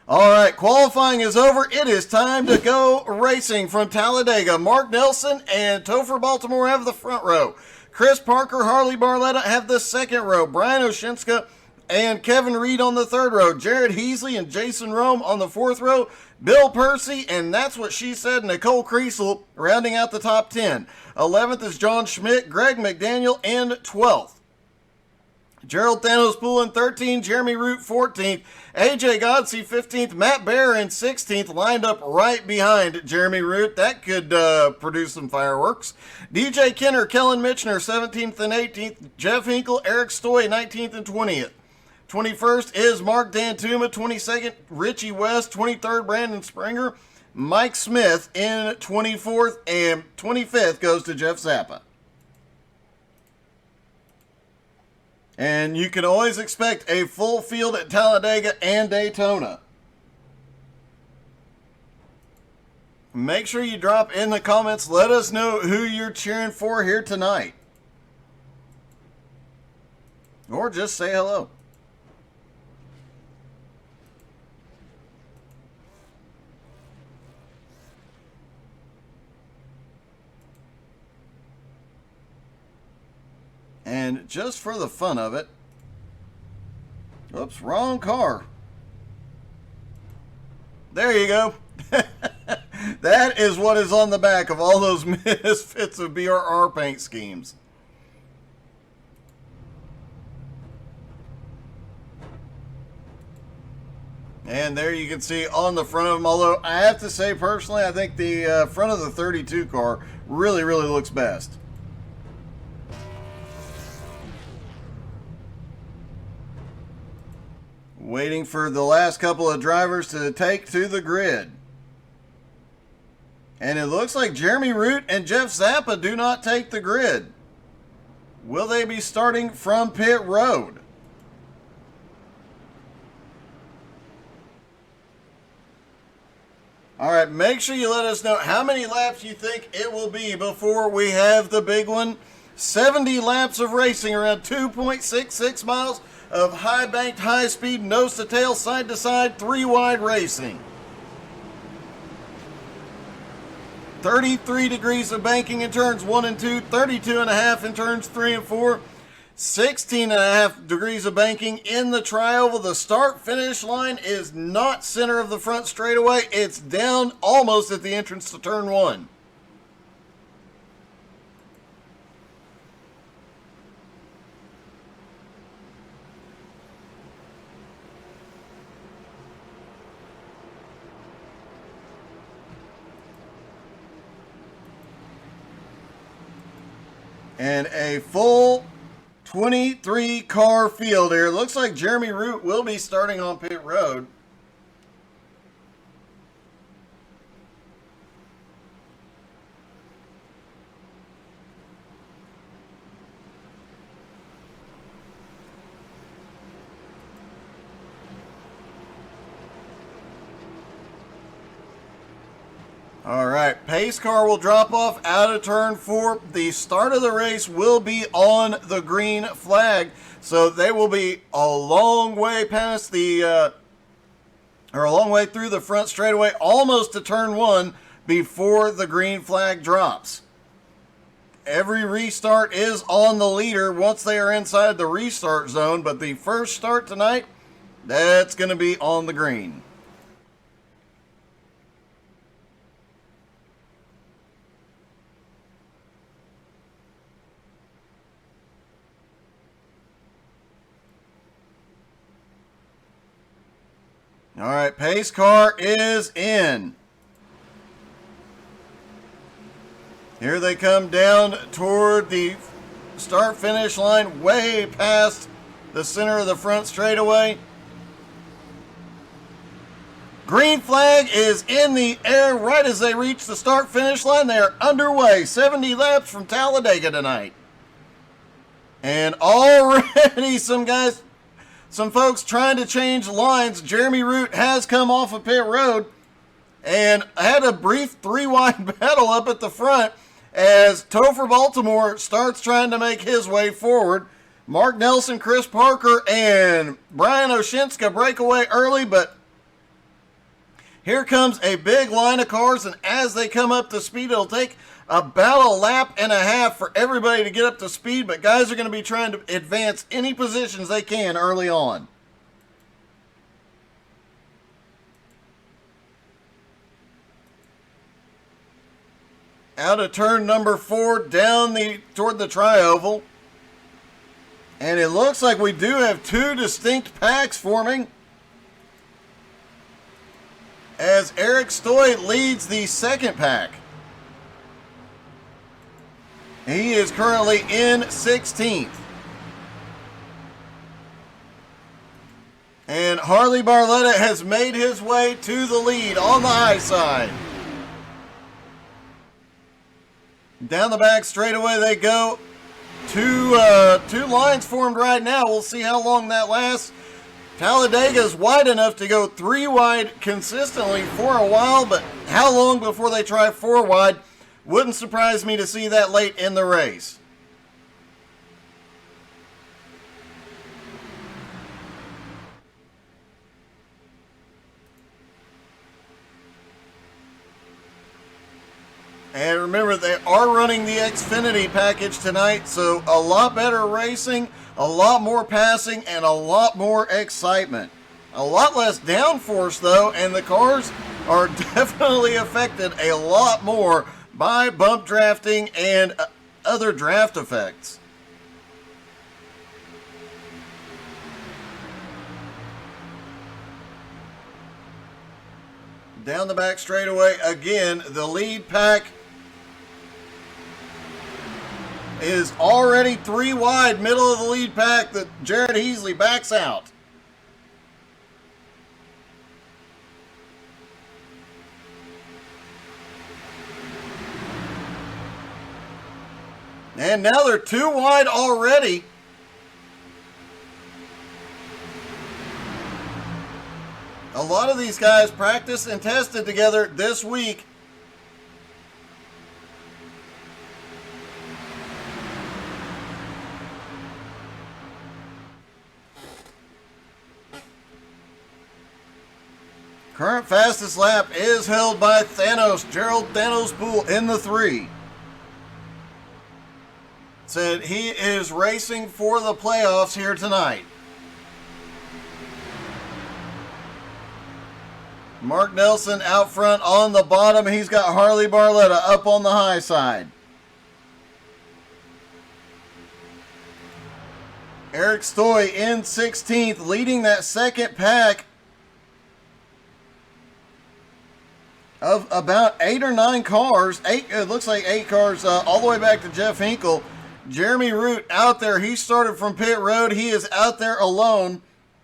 All right, qualifying is over. It is time to go racing from Talladega. Mark Nelson and Topher Baltimore have the front row. Chris Parker, Harley Barletta have the second row. Brian Oshinska and Kevin Reed on the third row. Jared Heasley and Jason Rome on the fourth row. Bill Percy, and that's what she said, Nicole Kriesel rounding out the top 10. 11th is John Schmidt, Greg McDaniel, and 12th. Gerald Thanos Poole in 13th, Jeremy Root 14th, AJ Godsey 15th, Matt Bear in 16th, lined up right behind Jeremy Root. That could produce some fireworks. DJ Kenner, Kellen Mitchner 17th and 18th, Jeff Hinkle, Eric Stoy 19th and 20th. 21st is Mark Dantuma, 22nd, Richie West, 23rd, Brandon Springer, Mike Smith in 24th, and 25th goes to Jeff Zappa. And you can always expect a full field at Talladega and Daytona. Make sure you drop in the comments. Let us know who you're cheering for here tonight. Or just say hello. And just for the fun of it, oops, wrong car. There you go. That is what is on the back of all those misfits of BRR paint schemes. And there you can see on the front of them, although I have to say personally, I think the front of the 32 car really looks best. Waiting for the last couple of drivers to take to the grid. And it looks like Jeremy Root and Jeff Zappa do not take the grid. Will they be starting from pit road? All right, make sure you let us know how many laps you think it will be before we have the big one. 70 laps of racing, around 2.66 miles of high banked, high speed, nose to tail, side to side, 3-wide racing. 33 degrees of banking in turns 1 and 2, 32.5 in turns 3 and 4, 16.5 degrees of banking in the tri-oval. The start-finish line is not center of the front straightaway. It's down almost at the entrance to turn 1. And a full 23 car field here. Looks like Jeremy Root will be starting on pit road. All right, pace car will drop off out of turn 4. The start of the race will be on the green flag, so they will be a long way past the, or a long way through the front straightaway, almost to turn 1 before the green flag drops. Every restart is on the leader once they are inside the restart zone, but the first start tonight, that's going to be on the green. All right, pace car is in. Here they come down toward the start-finish line, way past the center of the front straightaway. Green flag is in the air right as they reach the start-finish line. They are underway. 70 laps from Talladega tonight. And already some folks trying to change lines. Jeremy Root has come off of pit road and had a brief 3-wide battle up at the front as Topher Baltimore starts trying to make his way forward. Mark Nelson, Chris Parker, and Brian Oshinska break away early, but Here comes a big line of cars, and as they come up to speed, it'll take about a lap and a half for everybody to get up to speed, but guys are going to be trying to advance any positions they can early on. Out of turn number 4, down toward the tri-oval. And it looks like we do have 2 distinct packs forming, as Eric Stoy leads the second pack. He is currently in 16th. And Harley Barletta has made his way to the lead on the high side. Down the back straightaway they go. Two lines formed right now. We'll see how long that lasts. Talladega is wide enough to go 3 wide consistently for a while, but how long before they try 4 wide? Wouldn't surprise me to see that late in the race. And remember, they are running the Xfinity package tonight, so a lot better racing, a lot more passing, and a lot more excitement. A lot less downforce, though, and the cars are definitely affected a lot more by bump drafting and other draft effects. Down the back straightaway again, the lead pack is already 3 wide, middle of the lead pack, that Jared Heasley backs out. And now they're 2 wide already. A lot of these guys practiced and tested together this week. Current fastest lap is held by Gerald Thanos Poole in the 3. Said he is racing for the playoffs here tonight. Mark Nelson out front on the bottom. He's got Harley Barletta up on the high side. Eric Stoy in 16th, leading that second pack of about 8 or 9 cars. It looks like 8 cars all the way back to Jeff Hinkle. Jeremy Root out there. He started from pit road. He is out there alone,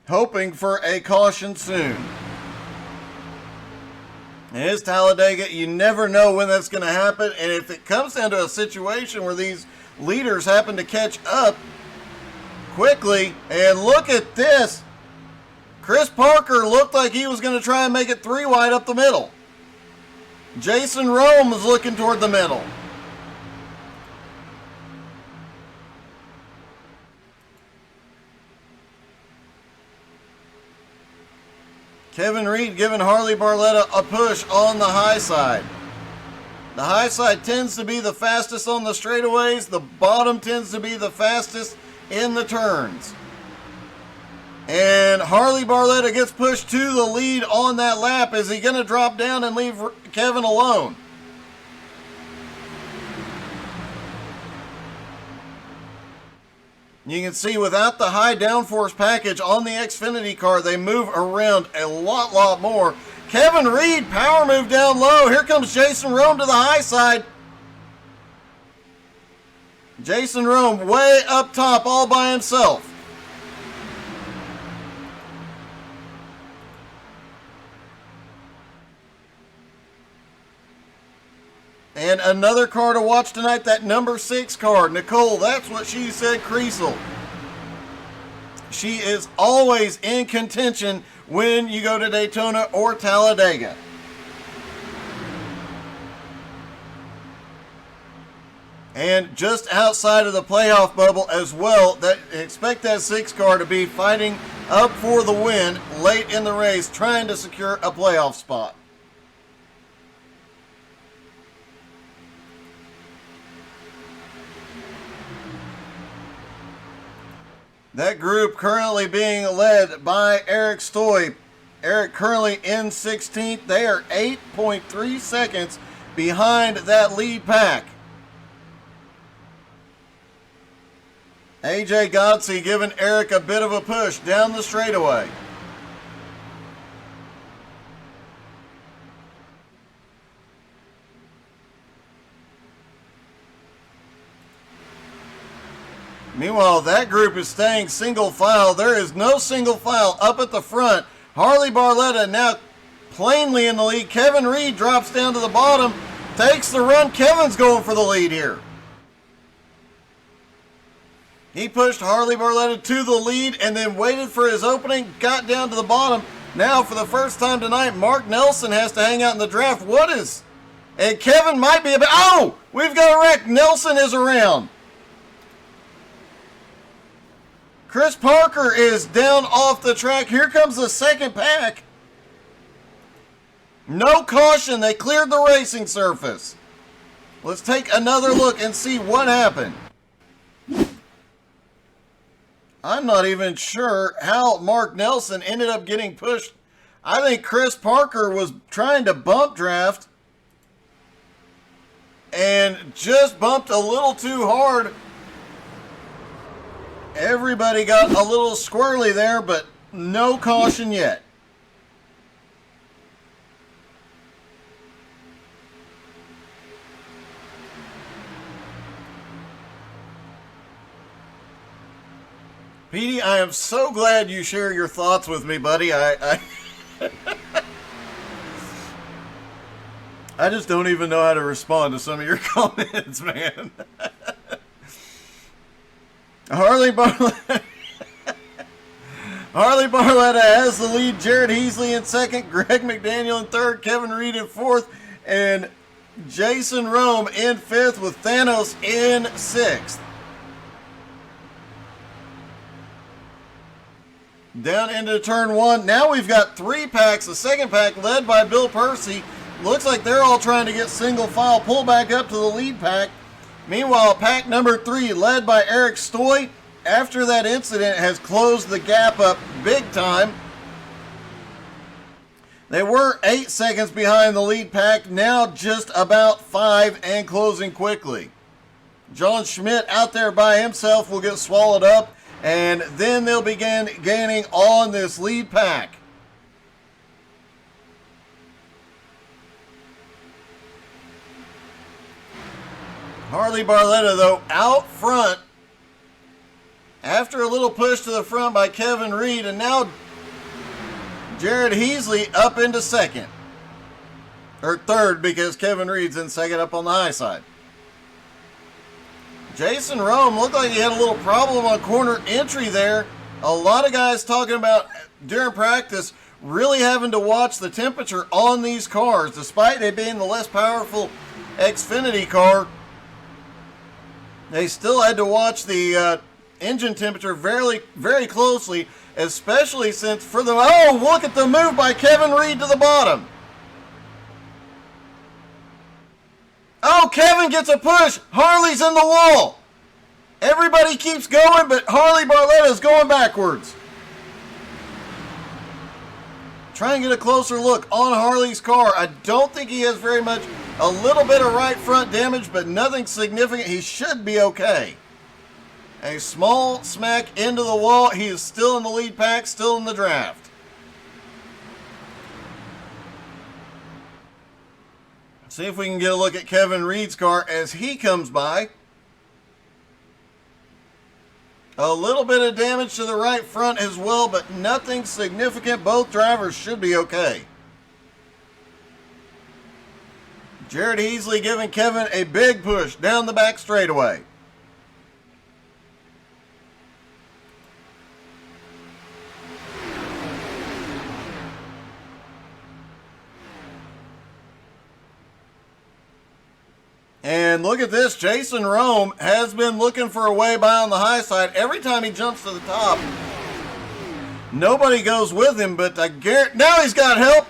hoping for a caution soon. It is Talladega. You never know when that's going to happen. And if it comes down to a situation where these leaders happen to catch up quickly, and look at this. Chris Parker looked like he was going to try and make it 3 wide up the middle. Jason Rome was looking toward the middle. Kevin Reed giving Harley Barletta a push on the high side. The high side tends to be the fastest on the straightaways. The bottom tends to be the fastest in the turns. And Harley Barletta gets pushed to the lead on that lap. Is he going to drop down and leave Kevin alone? You can see without the high downforce package on the Xfinity car, they move around a lot more. Kevin Reed, power move down low. Here comes Jason Rome to the high side. Jason Rome way up top all by himself. And another car to watch tonight, that number 6 car, Nicole. That's what she said, Creasel. She is always in contention when you go to Daytona or Talladega. And just outside of the playoff bubble as well, expect that 6 car to be fighting up for the win late in the race, trying to secure a playoff spot. That group currently being led by Eric Stoy. Eric currently in 16th. They are 8.3 seconds behind that lead pack. AJ Godsey giving Eric a bit of a push down the straightaway. Meanwhile, that group is staying single file. There is no single file up at the front. Harley Barletta now plainly in the lead. Kevin Reed drops down to the bottom, takes the run. Kevin's going for the lead here. He pushed Harley Barletta to the lead and then waited for his opening, got down to the bottom. Now, for the first time tonight, Mark Nelson has to hang out in the draft. What is... And Kevin might be a bit... Oh! We've got a wreck. Nelson is around. Chris Parker is down off the track. Here comes the second pack. No caution. They cleared the racing surface. Let's take another look and see what happened. I'm not even sure how Mark Nelson ended up getting pushed. I think Chris Parker was trying to bump draft and just bumped a little too hard. Everybody got a little squirrely there, but no caution yet. Petey, I am so glad you share your thoughts with me, buddy. I just don't even know how to respond to some of your comments, man. Harley Barletta has the lead. Jared Heasley in second, Greg McDaniel in third, Kevin Reed in fourth, and Jason Rome in fifth with Thanos in sixth. Down into turn one. Now we've got three packs. The second pack led by Bill Percy. Looks like they're all trying to get single file, pull back up to the lead pack. Meanwhile, pack number three, led by Eric Stoy, after that incident, has closed the gap up big time. They were 8 seconds behind the lead pack, now just about 5 and closing quickly. John Schmidt out there by himself will get swallowed up, and then they'll begin gaining on this lead pack. Harley Barletta, though, out front after a little push to the front by Kevin Reed, and now Jared Heasley up into second. Or third, because Kevin Reed's in second up on the high side. Jason Rome looked like he had a little problem on corner entry there. A lot of guys talking about during practice really having to watch the temperature on these cars, despite it being the less powerful Xfinity car. They still had to watch the engine temperature very, very closely, especially since for the... Oh, look at the move by Kevin Reed to the bottom. Oh, Kevin gets a push. Harley's in the wall. Everybody keeps going, but Harley Barletta is going backwards. Try and get a closer look on Harley's car. I don't think he has very much, a little bit of right front damage, but nothing significant. He should be okay. A small smack into the wall. He is still in the lead pack, still in the draft. See if we can get a look at Kevin Reed's car as he comes by. A little bit of damage to the right front as well, but nothing significant. Both drivers should be okay. Jared Heasley giving Kevin a big push down the back straightaway. And look at this, Jason Rome has been looking for a way by on the high side. Every time he jumps to the top, nobody goes with him, but I guarantee, now he's got help.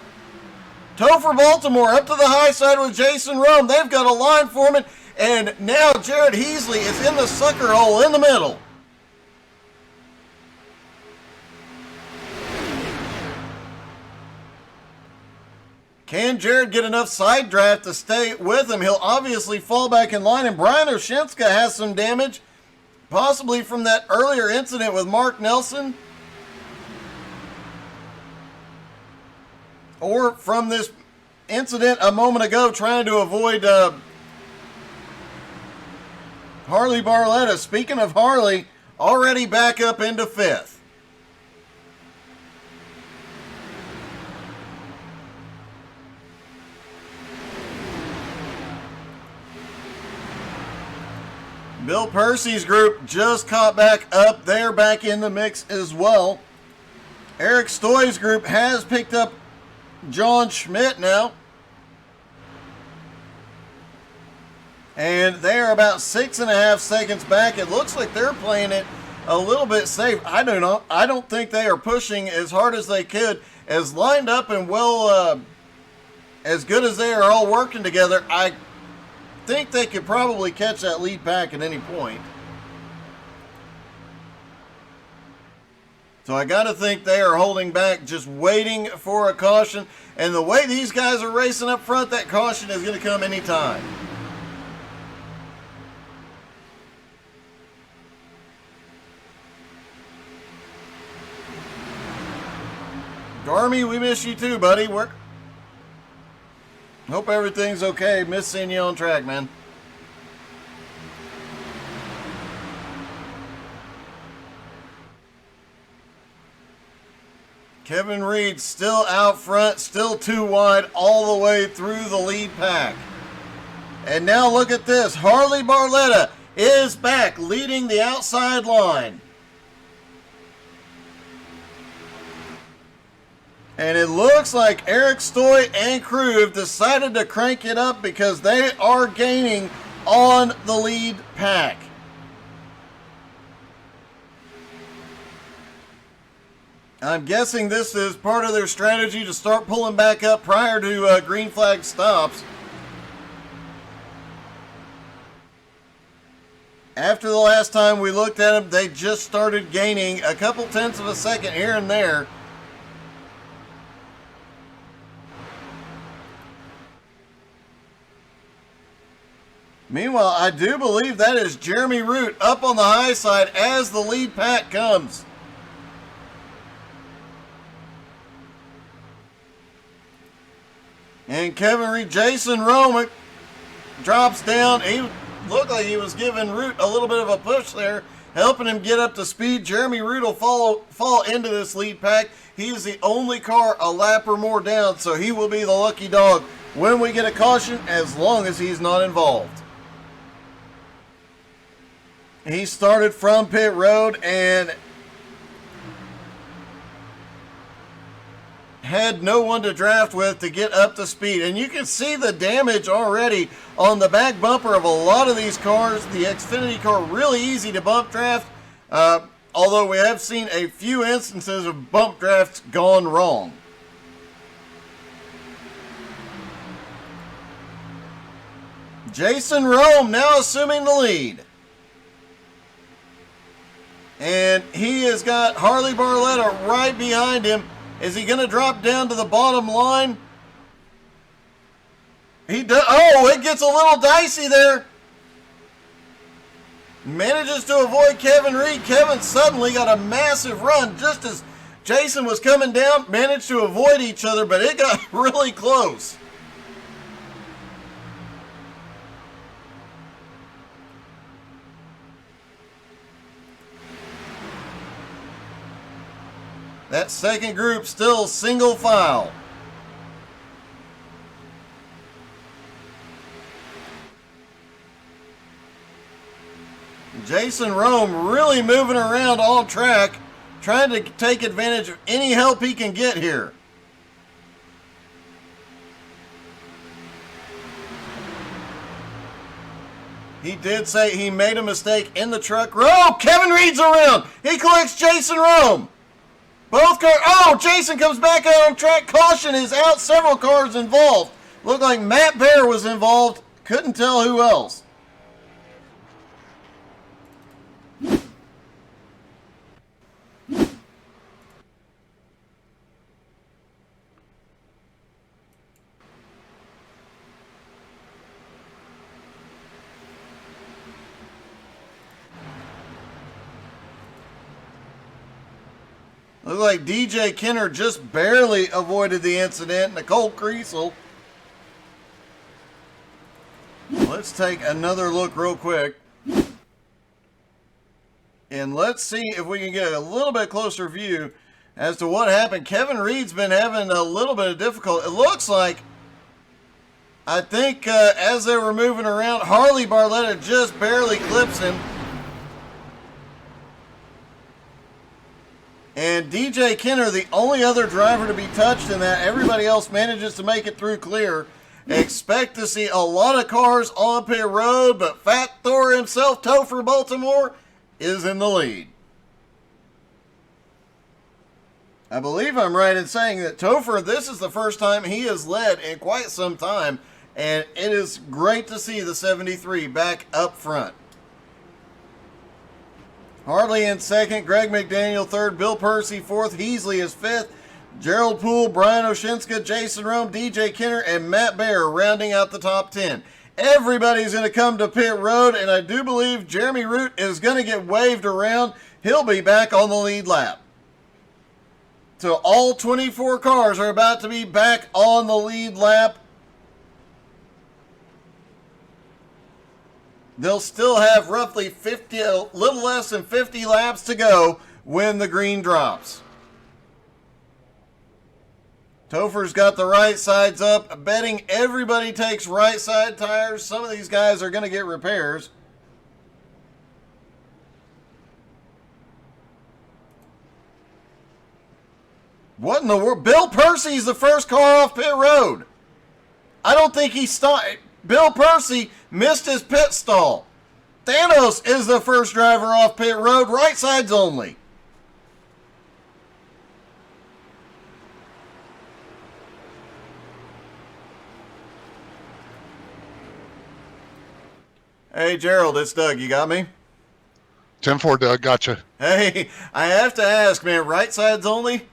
Topher Baltimore up to the high side with Jason Rome. They've got a line foreman, and now Jared Heasley is in the sucker hole in the middle. Can Jared get enough side draft to stay with him? He'll obviously fall back in line, and Brian Oshinska has some damage, possibly from that earlier incident with Mark Nelson, or from this incident a moment ago trying to avoid Harley Barletta. Speaking of Harley, already back up into 5th. Bill Percy's group just caught back up. They're back in the mix as well. Eric Stoy's group has picked up John Schmidt now. And they're about 6.5 seconds back. It looks like they're playing it a little bit safe. I don't think they are pushing as hard as they could. As lined up and well, as good as they are all working together, I think they could probably catch that lead pack at any point. So I got to think they are holding back, just waiting for a caution. And the way these guys are racing up front, that caution is going to come anytime. Garmy, we miss you too, buddy. Hope everything's okay. Miss seeing you on track, man. Kevin Reed still out front, still too wide all the way through the lead pack. And now look at this. Harley Barletta is back, leading the outside line. And it looks like Eric Stoy and crew have decided to crank it up because they are gaining on the lead pack. I'm guessing this is part of their strategy to start pulling back up prior to green flag stops. After the last time we looked at them, they just started gaining a couple tenths of a second here and there. Meanwhile, I do believe that is Jeremy Root up on the high side as the lead pack comes. And Kevin Reed, Jason Romick drops down. He looked like he was giving Root a little bit of a push there, helping him get up to speed. Jeremy Root will fall into this lead pack. He is the only car a lap or more down, so he will be the lucky dog when we get a caution, as long as he's not involved. He started from pit road and had no one to draft with to get up to speed. And you can see the damage already on the back bumper of a lot of these cars. The Xfinity car, really easy to bump draft, although we have seen a few instances of bump drafts gone wrong. Jason Rome now assuming the lead. And he has got Harley Barletta right behind him. Is he going to drop down to the bottom line? He does. Oh, it gets a little dicey there. Manages to avoid Kevin Reed. Kevin suddenly got a massive run just as Jason was coming down. Managed to avoid each other, but it got really close. That second group still single file. Jason Rome really moving around on track, trying to take advantage of any help he can get here. He did say he made a mistake in the truck. Oh, Kevin Reed's around. He collects Jason Rome. Both cars. Oh, Jason comes back out on track. Caution is out. Several cars involved. Looked like Matt Bear was involved. Couldn't tell who else. Looks like DJ Kenner just barely avoided the incident. Nicole Kriesel. Let's take another look real quick. And let's see if we can get a little bit closer view as to what happened. Kevin Reed's been having a little bit of difficulty. It looks like, I think as they were moving around, Harley Barletta just barely clips him. And DJ Kenner, the only other driver to be touched in that. Everybody else manages to make it through clear. Expect to see a lot of cars on pit road, but Fat Thor himself, Topher Baltimore, is in the lead. I believe I'm right in saying that Topher, this is the first time he has led in quite some time, and it is great to see the 73 back up front. Harley in second, Greg McDaniel third, Bill Percy fourth, Heasley is fifth, Gerald Poole, Brian Oshinska, Jason Rome, DJ Kenner, and Matt Baer rounding out the top 10. Everybody's going to come to pit road, and I do believe Jeremy Root is going to get waved around. He'll be back on the lead lap. So all 24 cars are about to be back on the lead lap. They'll still have roughly 50, a little less than 50 laps to go when the green drops. Topher's got the right sides up. Betting everybody takes right side tires. Some of these guys are going to get repairs. What in the world? Bill Percy's the first car off pit road. I don't think he stopped. Bill Percy missed his pit stall. Thanos is the first driver off pit road. Right sides only. Hey, Gerald, it's Doug. You got me? 10-4, Doug. Gotcha. Hey, I have to ask, man, right sides only?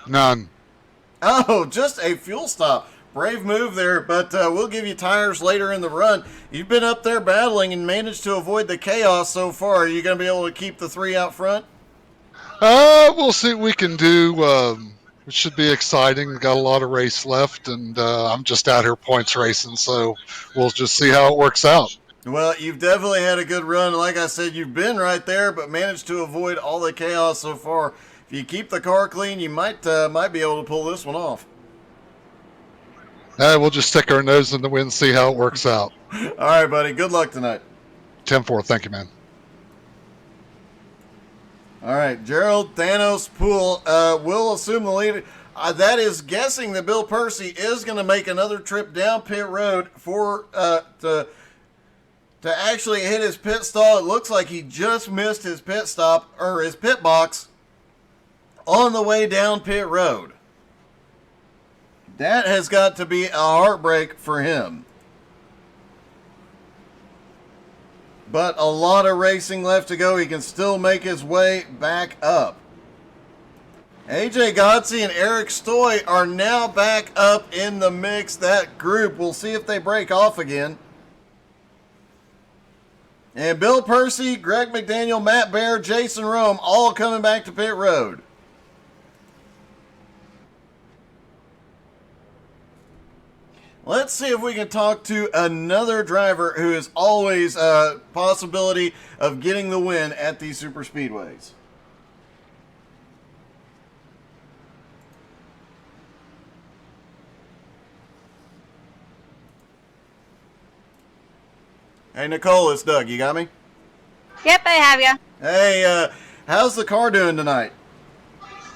None. Oh, just a fuel stop. Brave move there, but we'll give you tires later in the run. You've been up there battling and managed to avoid the chaos so far. Are you going to be able to keep the three out front? We'll see what we can do. It should be exciting. We've got a lot of race left, and I'm just out here points racing, so we'll just see how it works out. Well, you've definitely had a good run. Like I said, you've been right there, but managed to avoid all the chaos so far. If you keep the car clean, you might be able to pull this one off. We'll just stick our nose in the wind and see how it works out. All right, buddy. Good luck tonight. 10-4. Thank you, man. All right, Gerald, Thanos, Poole will assume the lead. That is guessing that Bill Percy is going to make another trip down pit road for to actually hit his pit stall. It looks like he just missed his pit stop, or his pit box, on the way down pit road. That has got to be a heartbreak for him. But a lot of racing left to go. He can still make his way back up. AJ Godsey and Eric Stoy are now back up in the mix. That group, we'll see if they break off again. And Bill Percy, Greg McDaniel, Matt Baer, Jason Rome, all coming back to pit road. Let's see if we can talk to another driver who is always a possibility of getting the win at these super speedways. Hey, Nicole, it's Doug. You got me? Yep, I have you. Hey, how's the car doing tonight?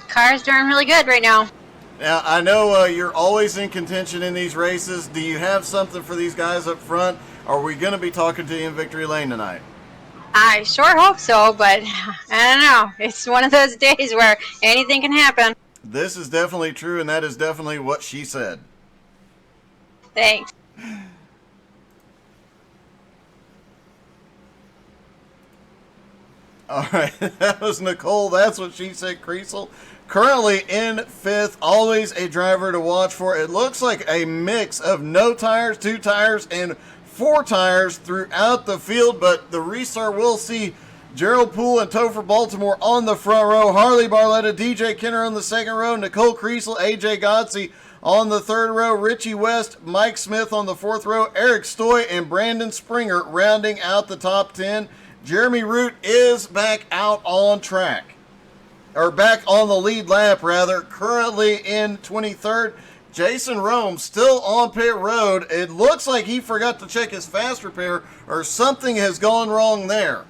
Car's doing really good right now. Now, I know you're always in contention in these races. Do you have something for these guys up front? Are we going to be talking to you in victory lane tonight? I sure hope so, but I don't know. It's one of those days where anything can happen. This is definitely true, and that is definitely what she said. Thanks. All right, that was Nicole. That's what she said, Kriesel. Currently in fifth, always a driver to watch for. It looks like a mix of no tires, 2 tires, and 4 tires throughout the field, but the restart will see Gerald Poole and Topher Baltimore on the front row. Harley Barletta, DJ Kenner on the second row. Nicole Kriesel, AJ Godsey on the third row. Richie West, Mike Smith on the fourth row. Eric Stoy and Brandon Springer rounding out the top 10. Jeremy Root is back out on track. Or back on the lead lap, rather. Currently in 23rd. Jason Rome still on pit road. It looks like he forgot to check his fast repair or something has gone wrong there.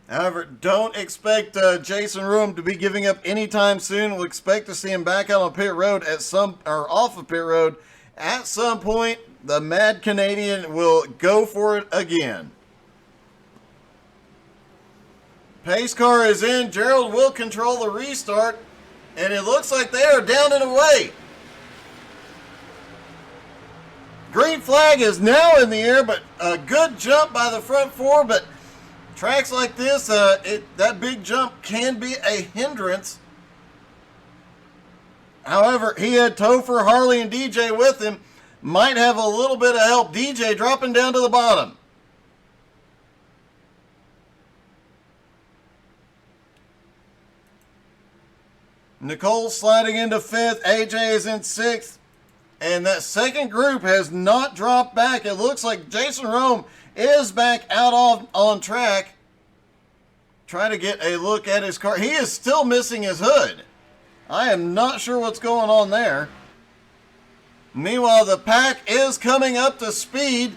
However, don't expect Jason Room to be giving up anytime soon. We'll expect to see him back out on pit road off of pit road at some point. The Mad Canadian will go for it again. Pace car is in. Gerald will control the restart, and it looks like they are down and away. Green flag is now in the air, but a good jump by the front four, but tracks like this, that big jump can be a hindrance. However, he had Topher, Harley, and DJ with him. Might have a little bit of help. DJ dropping down to the bottom. Nicole sliding into fifth. AJ is in sixth. And that second group has not dropped back. It looks like Jason Rome is back out on track. Trying to get a look at his car. He is still missing his hood. I am not sure what's going on there. Meanwhile, the pack is coming up to speed.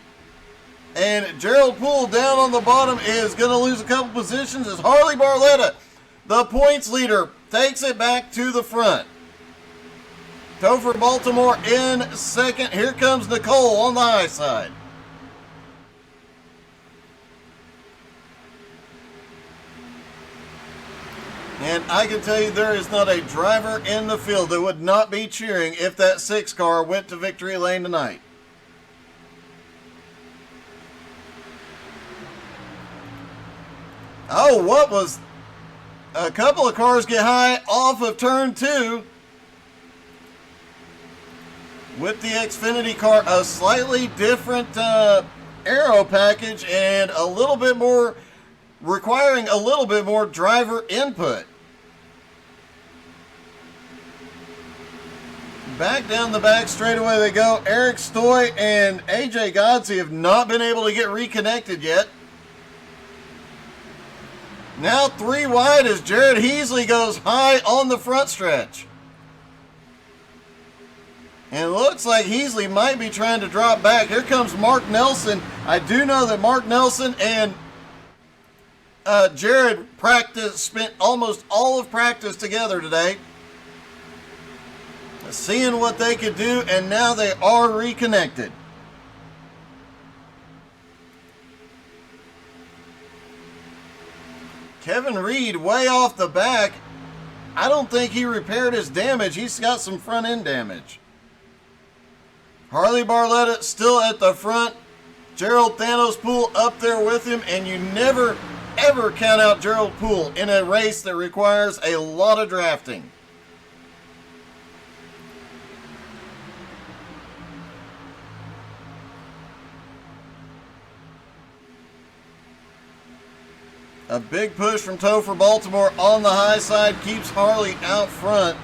And Gerald Poole down on the bottom is going to lose a couple positions as Harley Barletta, the points leader, takes it back to the front. Topher Baltimore in second. Here comes Nicole on the high side. And I can tell you there is not a driver in the field that would not be cheering if that 6 car went to victory lane tonight. Oh, what was... A couple of cars get high off of turn 2. With the Xfinity car, a slightly different aero package and a little bit more, requiring a little bit more driver input. Back down the back straightaway they go. Eric Stoy and AJ Godsey have not been able to get reconnected yet. Now 3 wide as Jared Heasley goes high on the front stretch. And it looks like Heasley might be trying to drop back. Here comes Mark Nelson. I do know that Mark Nelson and Jared spent almost all of practice together today, seeing what they could do, and now they are reconnected. Kevin Reed way off the back. I don't think he repaired his damage. He's got some front end damage. Harley Barletta still at the front. Gerald Thanos Poole up there with him, and you never, ever count out Gerald Poole in a race that requires a lot of drafting. A big push from Topher Baltimore on the high side keeps Harley out front.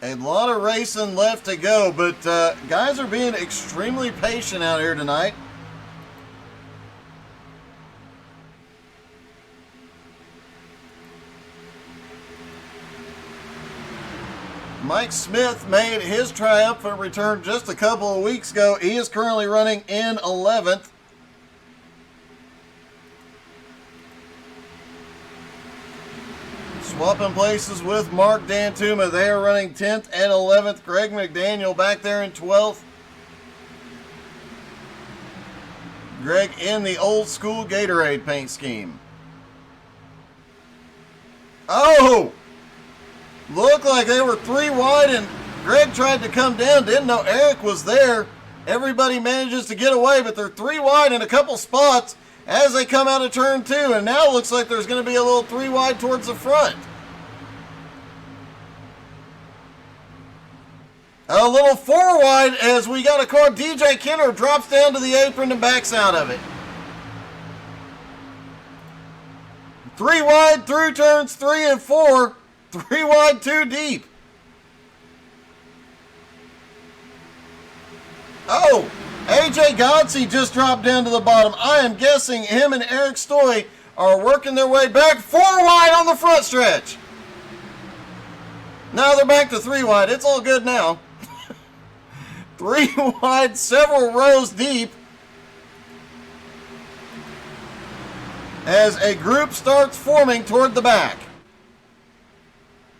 A lot of racing left to go, but guys are being extremely patient out here tonight. Mike Smith made his triumphant return just a couple of weeks ago. He is currently running in 11th. Swapping places with Mark Dantuma. They are running 10th and 11th. Greg McDaniel back there in 12th. Greg in the old school Gatorade paint scheme. Oh! Looked like they were 3 wide, and Greg tried to come down, didn't know Eric was there. Everybody manages to get away, but they're 3 wide in a couple spots as they come out of turn 2, and now it looks like there's going to be a little 3 wide towards the front. A little 4 wide as we got a car. DJ Kenner drops down to the apron and backs out of it. 3 wide through turns 3 and 4. 3 wide, 2 deep. Oh, AJ Godsey just dropped down to the bottom. I am guessing him and Eric Stoy are working their way back. 4 wide on the front stretch. Now they're back to 3 wide. It's all good now. 3 wide, several rows deep. As a group starts forming toward the back.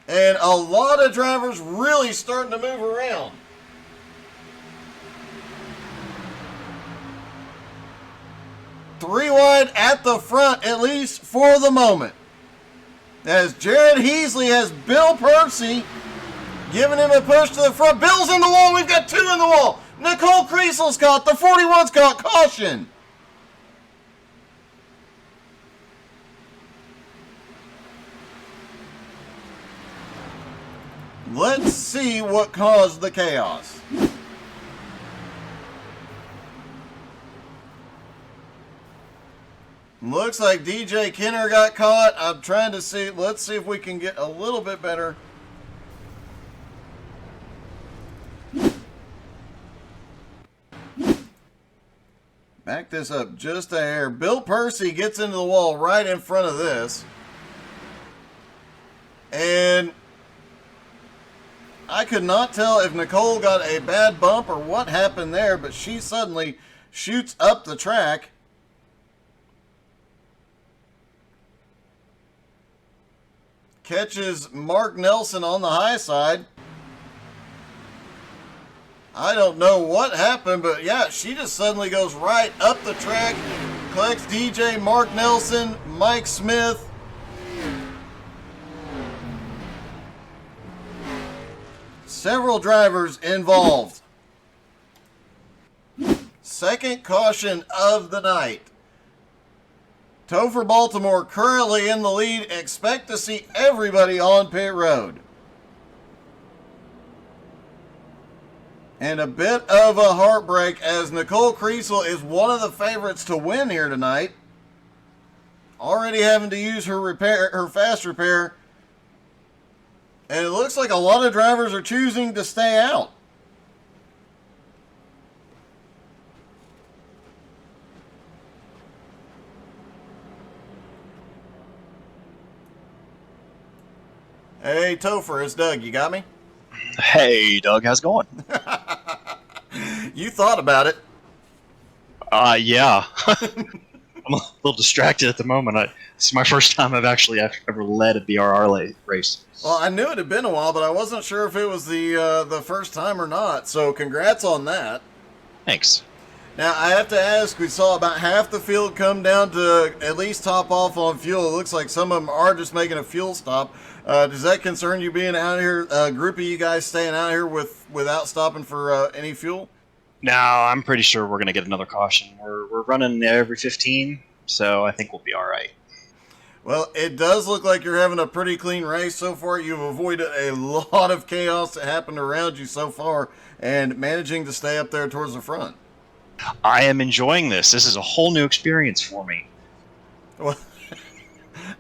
And a lot of drivers really starting to move around. Three wide at the front, at least for the moment. As Jared Heasley has Bill Percy giving him a push to the front. Bill's in the wall. We've got 2 in the wall. Nicole Creasel's caught. The 41's caught. Caution. Let's see what caused the chaos. Looks like DJ Kenner got caught. I'm trying to see. Let's see if we can get a little bit better. Back this up just a hair. Bill Percy gets into the wall right in front of this. And I could not tell if Nicole got a bad bump or what happened there, but she suddenly shoots up the track. Catches Mark Nelson on the high side. I don't know what happened, but yeah, she just suddenly goes right up the track. Collects DJ, Mark Nelson, Mike Smith. Several drivers involved. Second caution of the night. Topher Baltimore currently in the lead. Expect to see everybody on pit road. And a bit of a heartbreak as Nicole Creasel is one of the favorites to win here tonight. Already having to use her fast repair. And it looks like a lot of drivers are choosing to stay out. Hey, Topher, it's Doug. You got me? Hey, Doug, how's it going? You thought about it. Yeah. I'm a little distracted at the moment. This is my first time I've ever led a BRR race. Well, I knew it had been a while, but I wasn't sure if it was the first time or not. So congrats on that. Thanks. Now, I have to ask, we saw about half the field come down to at least top off on fuel. It looks like some of them are just making a fuel stop. Does that concern you being out here, a group of you guys staying out here without stopping for any fuel? No, I'm pretty sure we're going to get another caution. We're running every 15, so I think we'll be all right. Well, it does look like you're having a pretty clean race so far. You've avoided a lot of chaos that happened around you so far and managing to stay up there towards the front. I am enjoying this. This is a whole new experience for me. Well,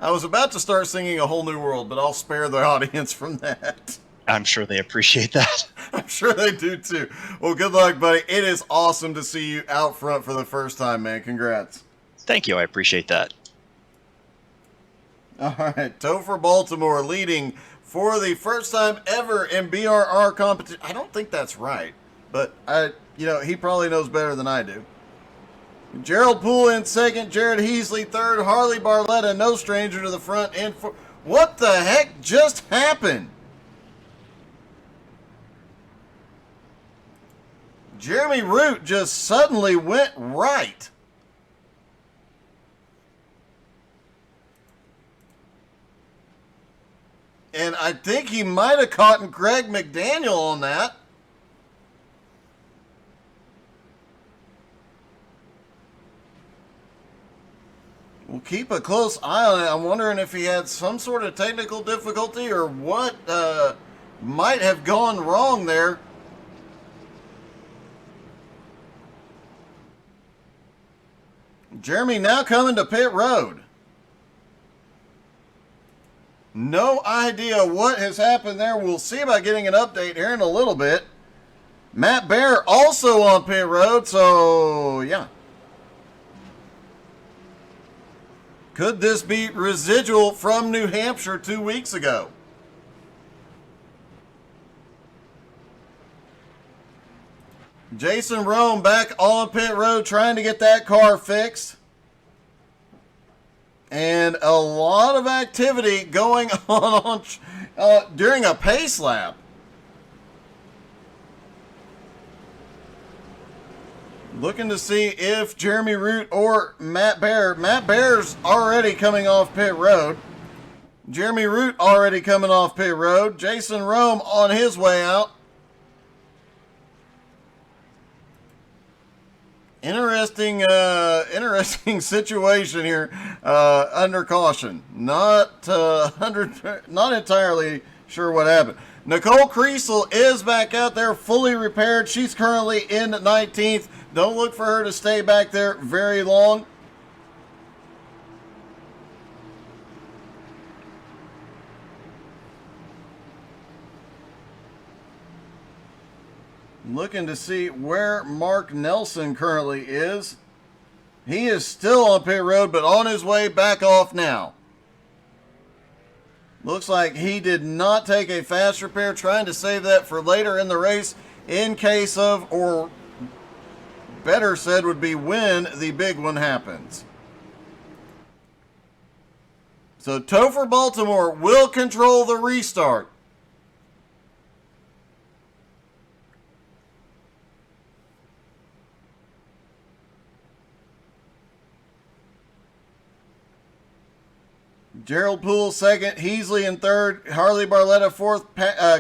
I was about to start singing A Whole New World, but I'll spare the audience from that. I'm sure they appreciate that. I'm sure they do too. Well, good luck, buddy. It is awesome to see you out front for the first time, man. Congrats. Thank you. I appreciate that. All right, Topher Baltimore leading for the first time ever in BRR competition. I don't think that's right, but he probably knows better than I do. Gerald Poole in second, Jared Heasley third, Harley Barletta, no stranger to the front and fourth. What the heck just happened? Jeremy Root just suddenly went right. And I think he might have caught Greg McDaniel on that. We'll keep a close eye on it. I'm wondering if he had some sort of technical difficulty or what might have gone wrong there. Jeremy now coming to pit road. No idea what has happened there. We'll see about getting an update here in a little bit. Matt Bear also on pit road, so yeah. Could this be residual from New Hampshire 2 weeks ago? Jason Rome back on pit road trying to get that car fixed. And a lot of activity going on during a pace lap. Looking to see if Jeremy Root or Matt Bear. Matt Bear's already coming off pit road. Jeremy Root already coming off pit road. Jason Rome on his way out. Interesting situation here. Under caution. Not entirely sure what happened. Nicole Kriesel is back out there fully repaired. She's currently in 19th. Don't look for her to stay back there very long. Looking to see where Mark Nelson currently is. He is still on pit road, but on his way back off now. Looks like he did not take a fast repair, trying to save that for later in the race in case of, or better said would be when the big one happens. So Topher Baltimore will control the restart. Gerald Poole second, Heasley in third, Harley Barletta fourth,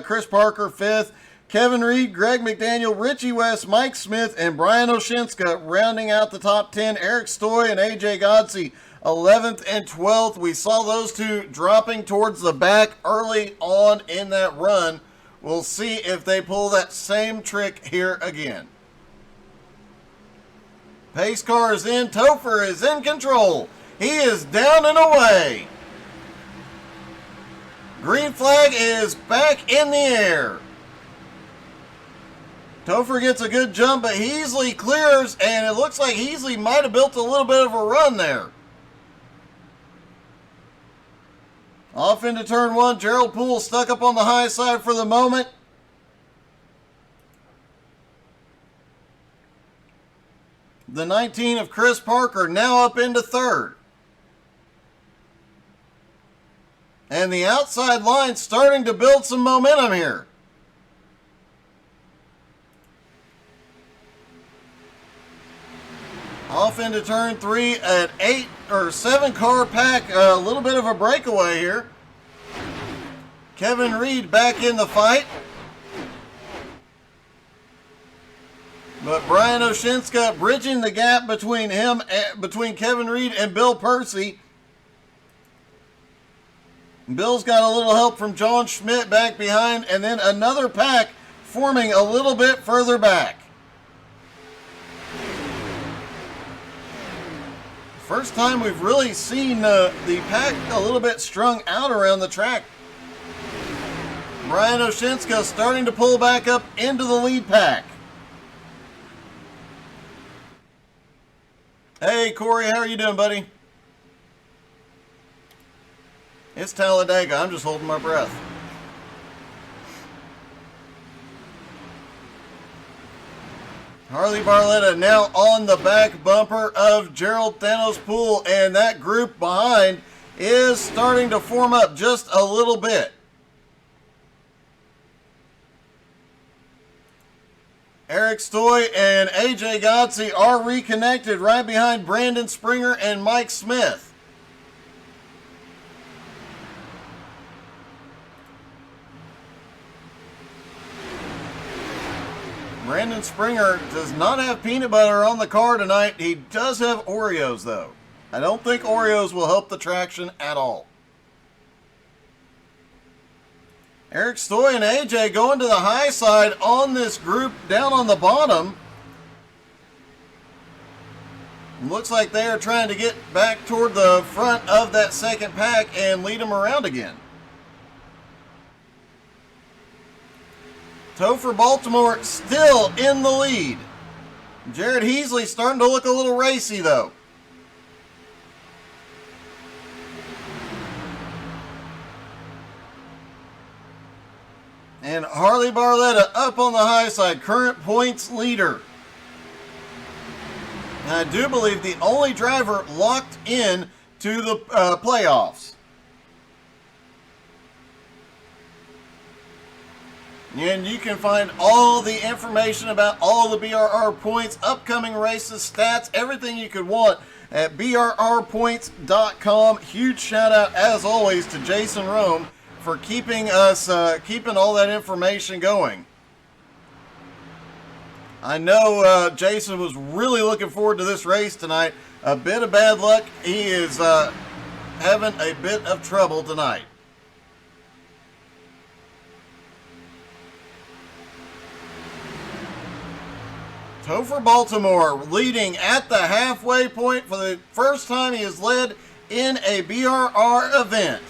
Chris Parker fifth, Kevin Reed, Greg McDaniel, Richie West, Mike Smith, and Brian Oshinska rounding out the top 10. Eric Stoy and AJ Godsey 11th and 12th. We saw those two dropping towards the back early on in that run. We'll see if they pull that same trick here again. Pace car is in. Topher is in control. He is down and away. Green flag is back in the air. Topher gets a good jump, but Heasley clears, and it looks like Heasley might have built a little bit of a run there. Off into turn one. Gerald Poole stuck up on the high side for the moment. The 19 of Chris Parker now up into third. And the outside line starting to build some momentum here. Off into turn three at 8 or 7 car pack. A little bit of a breakaway here. Kevin Reed back in the fight. But Brian Oshinska bridging the gap between between Kevin Reed and Bill Percy. Bill's got a little help from John Schmidt back behind, and then another pack forming a little bit further back. First time we've really seen the pack a little bit strung out around the track. Brian Oshinska starting to pull back up into the lead pack. Hey Corey, how are you doing, buddy? It's Talladega. I'm just holding my breath. Harley Barletta now on the back bumper of Gerald Thanos Poole, and that group behind is starting to form up just a little bit. Eric Stoy and AJ Godsey are reconnected right behind Brandon Springer and Mike Smith. Brandon Springer does not have peanut butter on the car tonight. He does have Oreos, though. I don't think Oreos will help the traction at all. Eric Stoy and AJ going to the high side on this group down on the bottom. Looks like they are trying to get back toward the front of that second pack and lead them around again. Topher Baltimore still in the lead. Jared Heasley starting to look a little racy, though. And Harley Barletta up on the high side, current points leader. And I do believe the only driver locked in to the playoffs. And you can find all the information about all the BRR points, upcoming races, stats, everything you could want at brrpoints.com. Huge shout out, as always, to Jason Rome for keeping us, keeping all that information going. I know Jason was really looking forward to this race tonight. A bit of bad luck. He is having a bit of trouble tonight. Topher Baltimore leading at the halfway point for the first time he has led in a BRR event.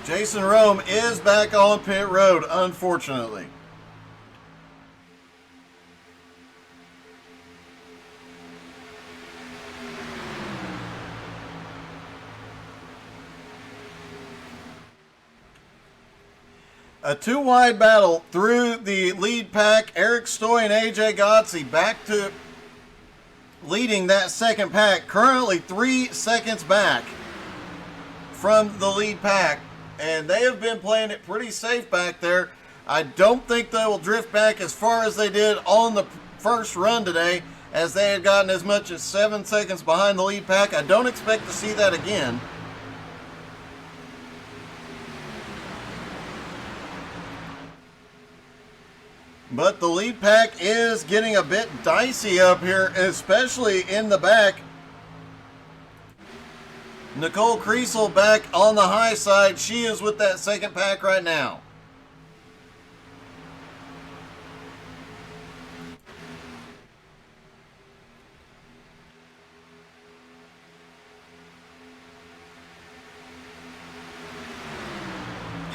Jason Rome is back on pit road, unfortunately. A two-wide battle through the lead pack. Eric Stoy and AJ Gotze back to leading that second pack. Currently 3 seconds back from the lead pack. And they have been playing it pretty safe back there. I don't think they will drift back as far as they did on the first run today, as they had gotten as much as 7 seconds behind the lead pack. I don't expect to see that again. But the lead pack is getting a bit dicey up here, especially in the back. Nicole Kriesel back on the high side. She is with that second pack right now.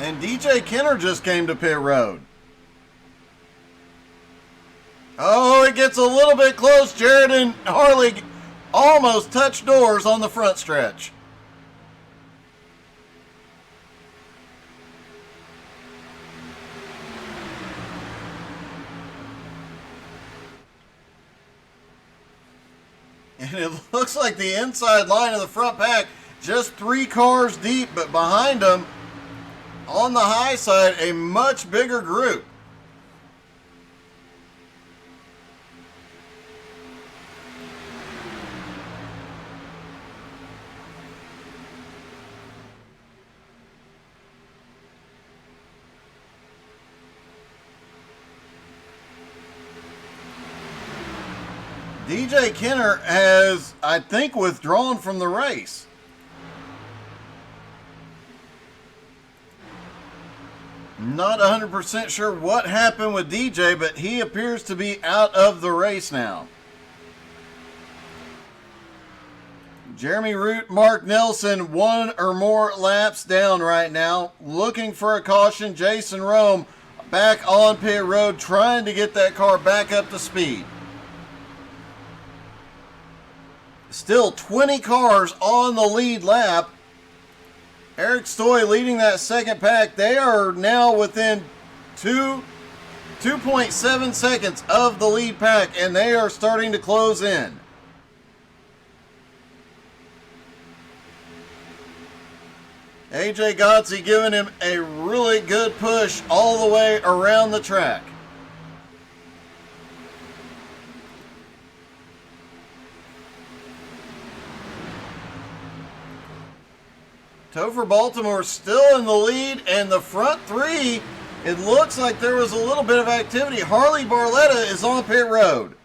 And DJ Kenner just came to pit road. Oh, it gets a little bit close. Jared and Harley almost touch doors on the front stretch. And it looks like the inside line of the front pack, just 3 cars deep, but behind them, on the high side, a much bigger group. DJ Kenner has, I think, withdrawn from the race. Not 100% sure what happened with DJ, but he appears to be out of the race now. Jeremy Root, Mark Nelson, 1 or more laps down right now. Looking for a caution. Jason Rome back on pit road, trying to get that car back up to speed. Still 20 cars on the lead lap. Eric Stoy leading that second pack. They are now within 2.7 seconds of the lead pack, and they are starting to close in. AJ Gotze giving him a really good push all the way around the track. Topher Baltimore still in the lead, and the front three, it looks like there was a little bit of activity. Harley Barletta is on pit road.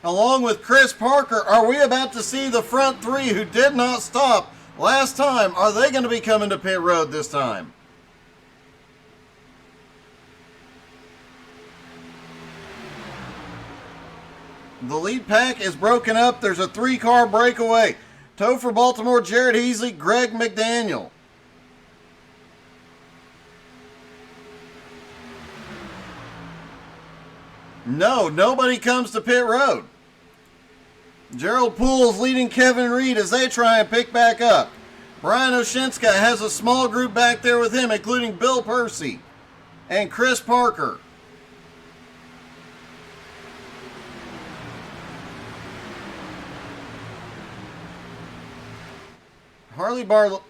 Along with Chris Parker, are we about to see the front three who did not stop last time? Are they going to be coming to pit road this time? The lead pack is broken up. There's a 3-car breakaway. Topher Baltimore, Jared Heasley, Greg McDaniel. No, nobody comes to pit road. Gerald Poole's leading Kevin Reed as they try and pick back up. Brian Oshinska has a small group back there with him, including Bill Percy and Chris Parker. Harley Barletta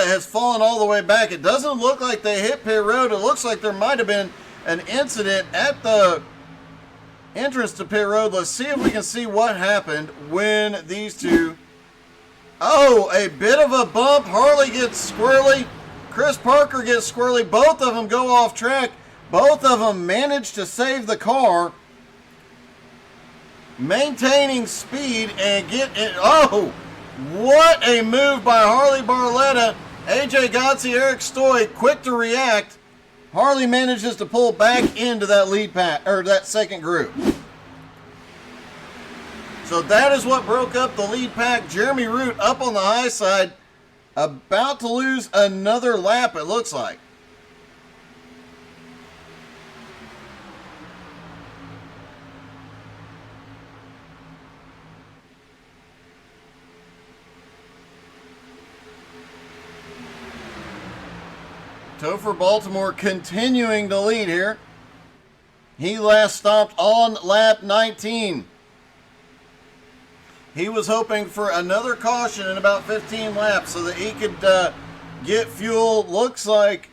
has fallen all the way back. It doesn't look like they hit pit road. It looks like there might have been an incident at the entrance to pit road. Let's see if we can see what happened when these two... Oh, a bit of a bump. Harley gets squirrely. Chris Parker gets squirrely. Both of them go off track. Both of them manage to save the car, maintaining speed and get it. Oh, what a move by Harley Barletta. AJ Gotze, Eric Stoy, quick to react. Harley manages to pull back into that lead pack, or that second group. So that is what broke up the lead pack. Jeremy Root up on the high side, about to lose another lap, it looks like. Topher Baltimore continuing to lead here. He last stopped on lap 19. He was hoping for another caution in about 15 laps so that he could get fuel. Looks like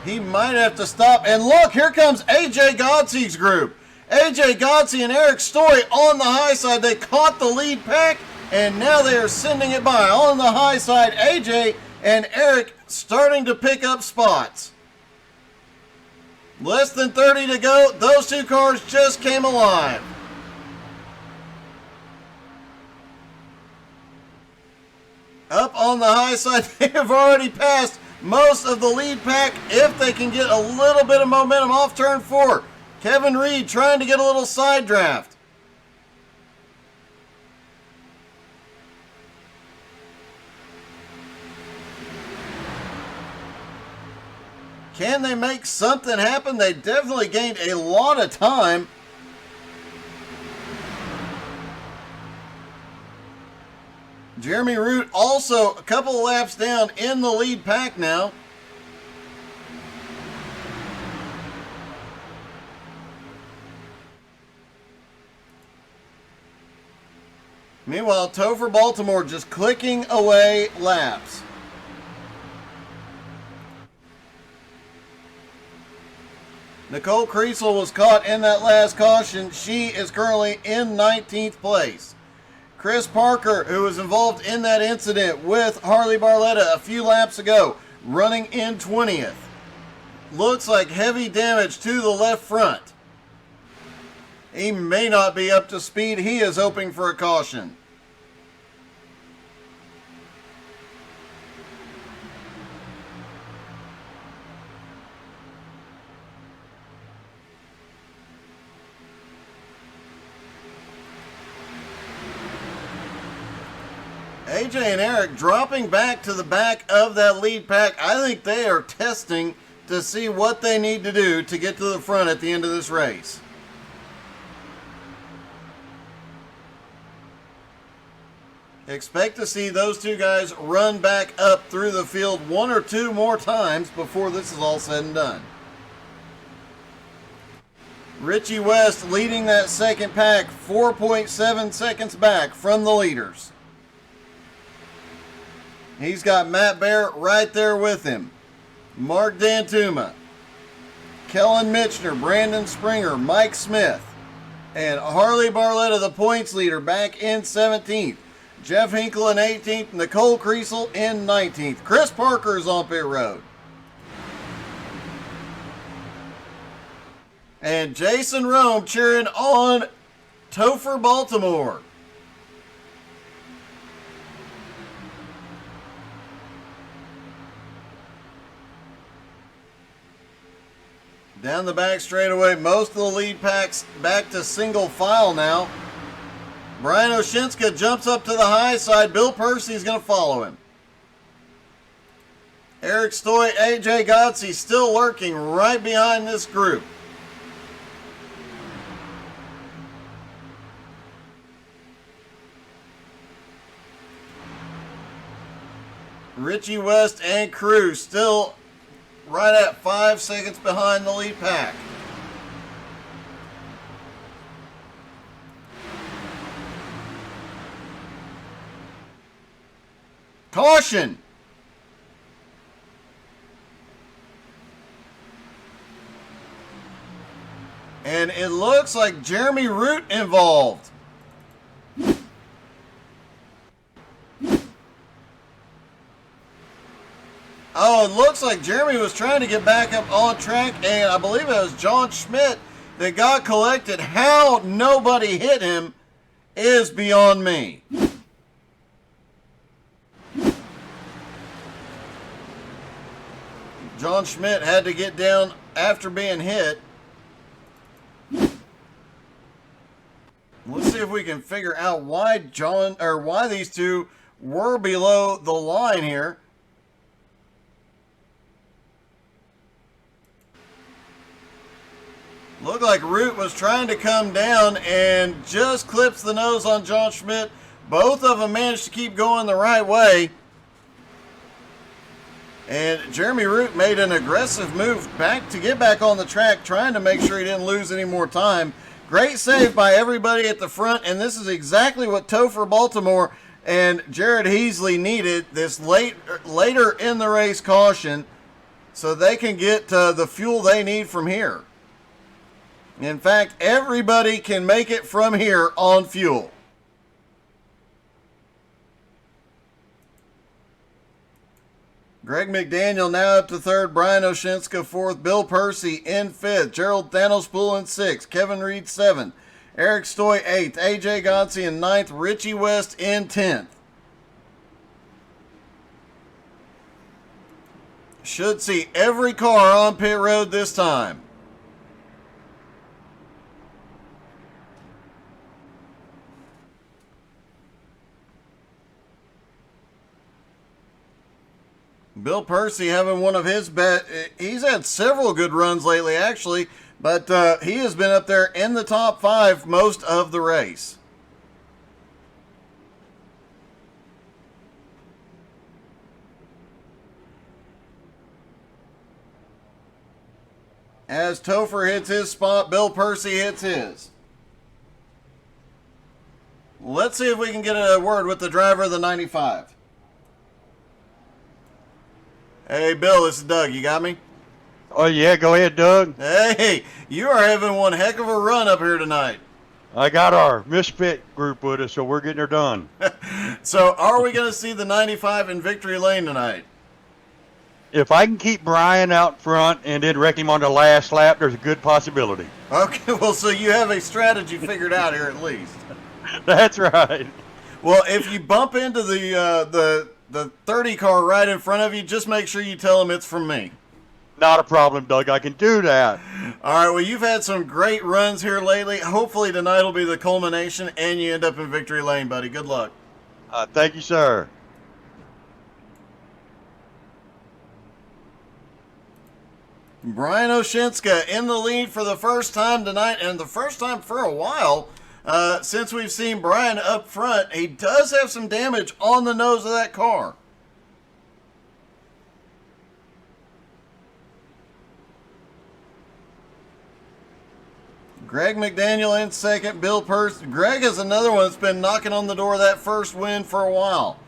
he might have to stop. And look, here comes AJ Gotze's group. AJ Gotze and Eric Stoy on the high side. They caught the lead pack, and now they are sending it by. On the high side, AJ and Eric starting to pick up spots. Less than 30 to go. Those two cars just came alive. Up on the high side, they have already passed most of the lead pack if they can get a little bit of momentum off turn 4. Kevin Reed trying to get a little side draft. Can they make something happen? They definitely gained a lot of time. Jeremy Root also a couple of laps down in the lead pack now. Meanwhile, Topher Baltimore just clicking away laps. Nicole Kriesel was caught in that last caution. She is currently in 19th place. Chris Parker, who was involved in that incident with Harley Barletta a few laps ago, running in 20th. Looks like heavy damage to the left front. He may not be up to speed. He is hoping for a caution. AJ and Eric dropping back to the back of that lead pack. I think they are testing to see what they need to do to get to the front at the end of this race. Expect to see those two guys run back up through the field one or two more times before this is all said and done. Richie West leading that second pack, 4.7 seconds back from the leaders. He's got Matt Barrett right there with him. Mark Dantuma, Kellen Mitchner, Brandon Springer, Mike Smith, and Harley Barletta, the points leader, back in 17th. Jeff Hinkle in 18th, Nicole Kriesel in 19th. Chris Parker is on pit road. And Jason Rome cheering on Topher Baltimore. Down the back straightaway, most of the lead packs back to single file now. Brian Oshinska jumps up to the high side. Bill Percy is going to follow him. Eric Stoy, AJ Godsey still lurking right behind this group. Richie West and crew still right at 5 seconds behind the lead pack. Caution! And it looks like Jeremy Root involved. Oh, it looks like Jeremy was trying to get back up on track, and I believe it was John Schmidt that got collected. How nobody hit him is beyond me. John Schmidt had to get down after being hit. Let's see if we can figure out why why these two were below the line here. Looked like Root was trying to come down and just clips the nose on John Schmidt. Both of them managed to keep going the right way. And Jeremy Root made an aggressive move back to get back on the track, trying to make sure he didn't lose any more time. Great save by everybody at the front, and this is exactly what Topher Baltimore and Jared Heasley needed, this later in the race caution, so they can get the fuel they need from here. In fact, everybody can make it from here on fuel. Greg McDaniel now up to third, Brian Oshinska fourth, Bill Percy in fifth, Gerald Thanospool in sixth, Kevin Reed seventh, Eric Stoy eighth, AJ Godsey in ninth, Richie West in 10th. Should see every car on pit road this time. Bill Percy having one of his he's had several good runs lately actually, but he has been up there in the top 5 most of the race. As Topher hits his spot, Bill Percy hits his. Let's see if we can get a word with the driver of the 95. Hey, Bill, this is Doug. You got me? Oh, yeah, go ahead, Doug. Hey, you are having one heck of a run up here tonight. I got our Misfit group with us, so we're getting her done. So, are we going to see the 95 in victory lane tonight? If I can keep Brian out front and then wreck him on the last lap, there's a good possibility. Okay, well, so you have a strategy figured out here at least. That's right. Well, if you bump into the 30 car right in front of you, just make sure you tell them it's from me. Not a problem, Doug. I can do that. All right, well, you've had some great runs here lately. Hopefully tonight will be the culmination and you end up in victory lane, buddy. Good luck. Thank you, sir. Brian Oshinska in the lead for the first time tonight, and the first time for a while since we've seen Brian up front. He does have some damage on the nose of that car. Greg McDaniel in second, Bill Percy. Greg is another one that's been knocking on the door of that first win for a while.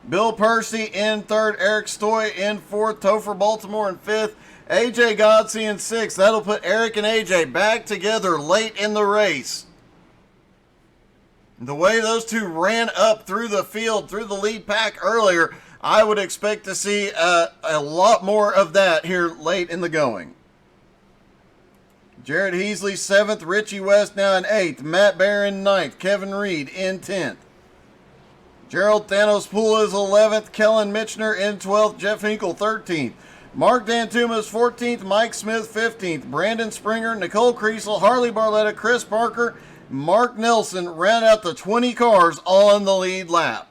Bill Percy in third, Eric Stoy in fourth, Topher Baltimore in fifth, AJ Godsey in sixth. That'll put Eric and AJ back together late in the race. The way those two ran up through the field, through the lead pack earlier, I would expect to see a lot more of that here late in the going. Jared Heasley 7th, Richie West now in 8th, Matt Bear in 9th, Kevin Reed in 10th. Gerald Thanos Poole is 11th, Kellen Mitchner in 12th, Jeff Hinkle 13th. Mark Dantuma is 14th, Mike Smith 15th, Brandon Springer, Nicole Creasel, Harley Barletta, Chris Parker, Mark Nelson round out the 20 cars on the lead lap.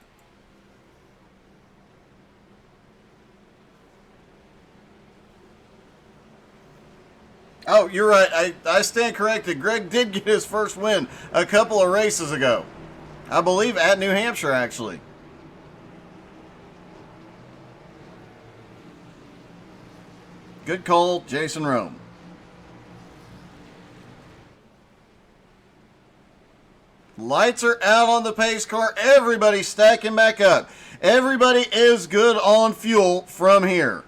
Oh, you're right. I stand corrected. Greg did get his first win a couple of races ago. I believe at New Hampshire, actually. Good call, Jason Rome. Lights are out on the pace car. Everybody's stacking back up. Everybody is good on fuel from here.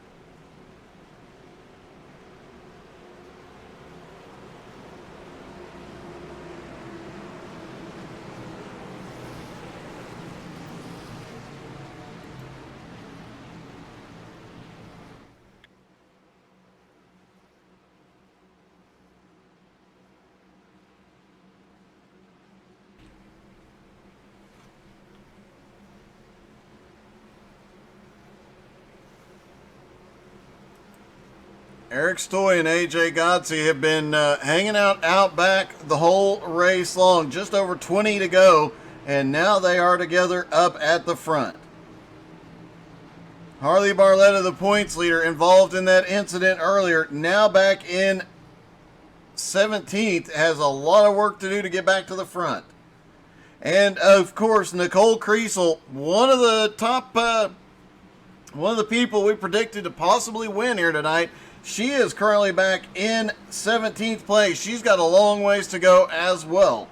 Eric Stoy and AJ Godsey have been hanging out back the whole race long. Just over 20 to go, and now they are together up at the front. Harley Barletta, the points leader, involved in that incident earlier, now back in 17th, has a lot of work to do to get back to the front. And, of course, Nicole Creasel, one of the top, one of the people we predicted to possibly win here tonight. She is currently back in 17th place. She's got a long ways to go as well.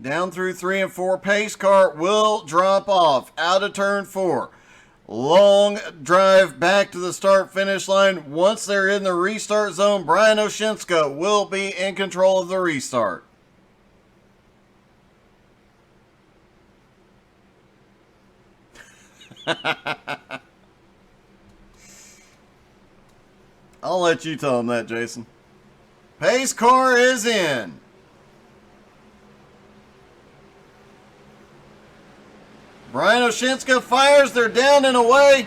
Down through 3 and 4, pace car will drop off out of turn 4. Long drive back to the start-finish line. Once they're in the restart zone, Brian Oshinska will be in control of the restart. I'll let you tell him that, Jason. Pace car is in. Brian Oshinska fires. They're down and away.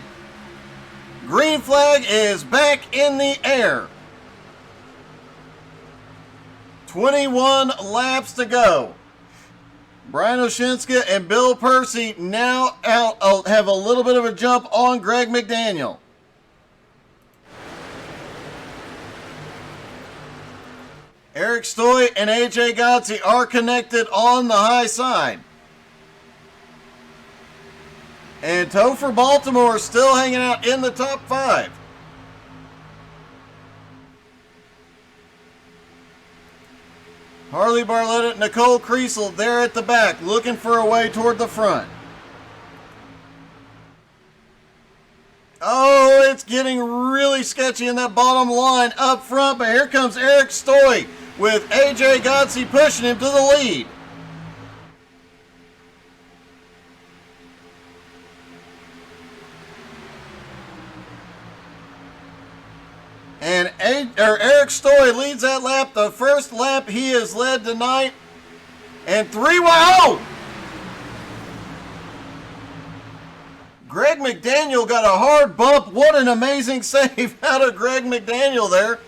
Green flag is back in the air. 21 laps to go. Brian Oshinska and Bill Percy now out, have a little bit of a jump on Greg McDaniel. Eric Stoy and AJ Godsey are connected on the high side. And Topher Baltimore is still hanging out in the top 5. Harley Barletta, Nicole Creasel there at the back, looking for a way toward the front. Oh, it's getting really sketchy in that bottom line up front, but here comes Eric Stoy with AJ Godsey pushing him to the lead. And Eric Stoy leads that lap, the first lap he has led tonight. And 3 wow! Greg McDaniel got a hard bump. What an amazing save out of Greg McDaniel there.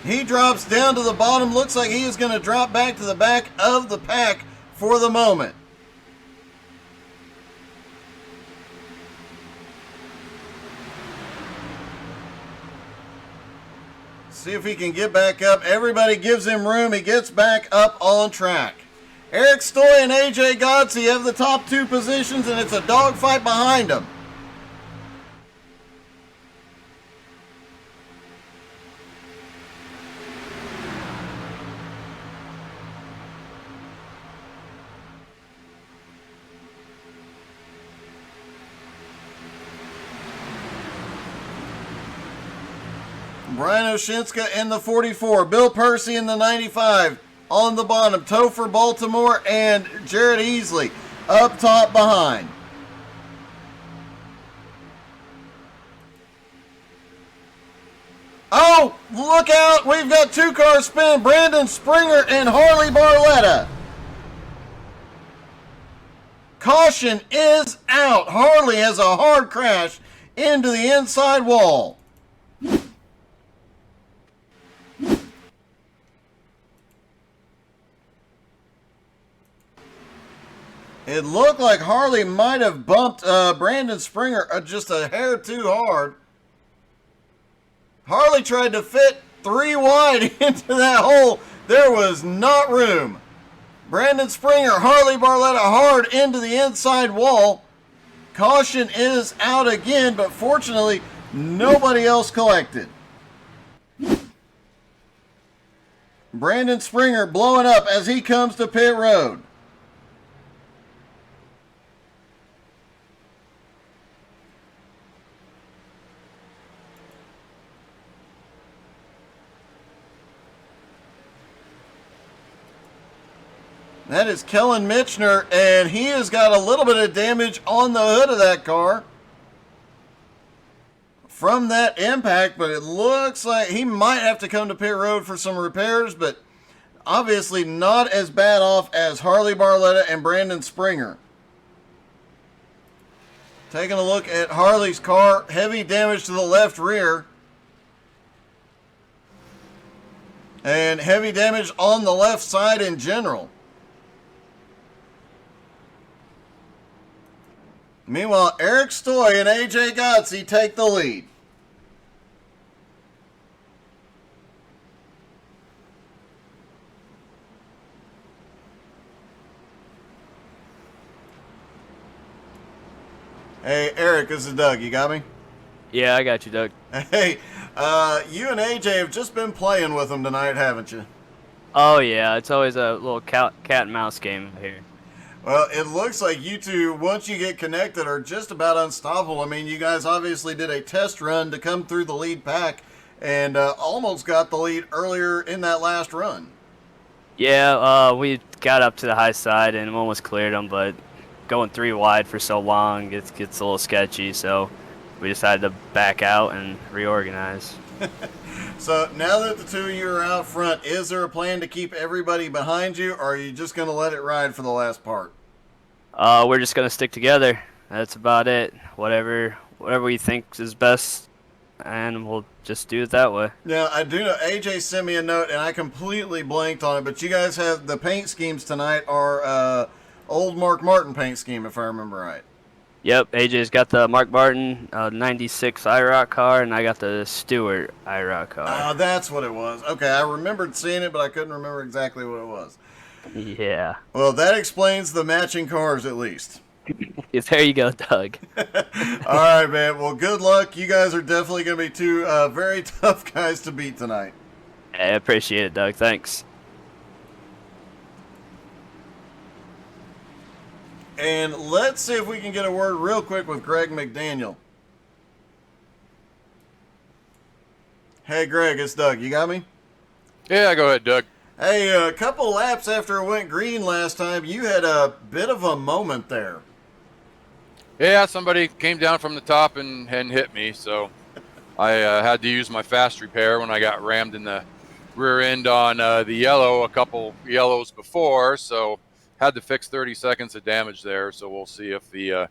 He drops down to the bottom. Looks like he is going to drop back to the back of the pack for the moment. See if he can get back up. Everybody gives him room. He gets back up on track. Eric Stoy and AJ Godsey have the top 2 positions, and it's a dogfight behind them. Brian Oshinska in the 44. Bill Percy in the 95. On the bottom, Topher Baltimore and Jared Easley up top behind. Oh, look out. We've got 2 cars spinning. Brandon Springer and Harley Barletta. Caution is out. Harley has a hard crash into the inside wall. It looked like Harley might have bumped Brandon Springer just a hair too hard. Harley tried to fit 3 wide into that hole. There was not room. Brandon Springer, Harley Barletta hard into the inside wall. Caution is out again, but fortunately, nobody else collected. Brandon Springer blowing up as he comes to pit road. That is Kellen Mitchner, and he has got a little bit of damage on the hood of that car from that impact, but it looks like he might have to come to pit road for some repairs, but obviously not as bad off as Harley Barletta and Brandon Springer. Taking a look at Harley's car, heavy damage to the left rear. And heavy damage on the left side in general. Meanwhile, Eric Stoy and AJ Gotze take the lead. Hey, Eric, this is Doug. You got me? Yeah, I got you, Doug. Hey, you and AJ have just been playing with them tonight, haven't you? Oh, yeah, it's always a little cat and mouse game here. Well, it looks like you two, once you get connected, are just about unstoppable. I mean, you guys obviously did a test run to come through the lead pack and almost got the lead earlier in that last run. Yeah, we got up to the high side and almost cleared them, but going 3 wide for so long, it gets a little sketchy, so we decided to back out and reorganize. So now that the two of you are out front, is there a plan to keep everybody behind you, or are you just going to let it ride for the last part? We're just going to stick together. That's about it. Whatever we think is best, and we'll just do it that way. Now, I do know AJ sent me a note, and I completely blanked on it, but you guys have the paint schemes tonight are old Mark Martin paint scheme, if I remember right. Yep, AJ's got the Mark Martin 96 iRock car, and I got the Stewart iRock car. Oh, that's what it was. Okay, I remembered seeing it, but I couldn't remember exactly what it was. Yeah. Well, that explains the matching cars at least. There you go, Doug. All right, man. Well, good luck. You guys are definitely going to be two very tough guys to beat tonight. I appreciate it, Doug. Thanks. And let's see if we can get a word real quick with Greg McDaniel. Hey, Greg, it's Doug. You got me? Yeah, go ahead, Doug. Hey, a couple laps after it went green last time, you had a bit of a moment there. Yeah, somebody came down from the top and hit me, so I had to use my fast repair when I got rammed in the rear end on the yellow a couple yellows before, so had to fix 30 seconds of damage there, so we'll see if the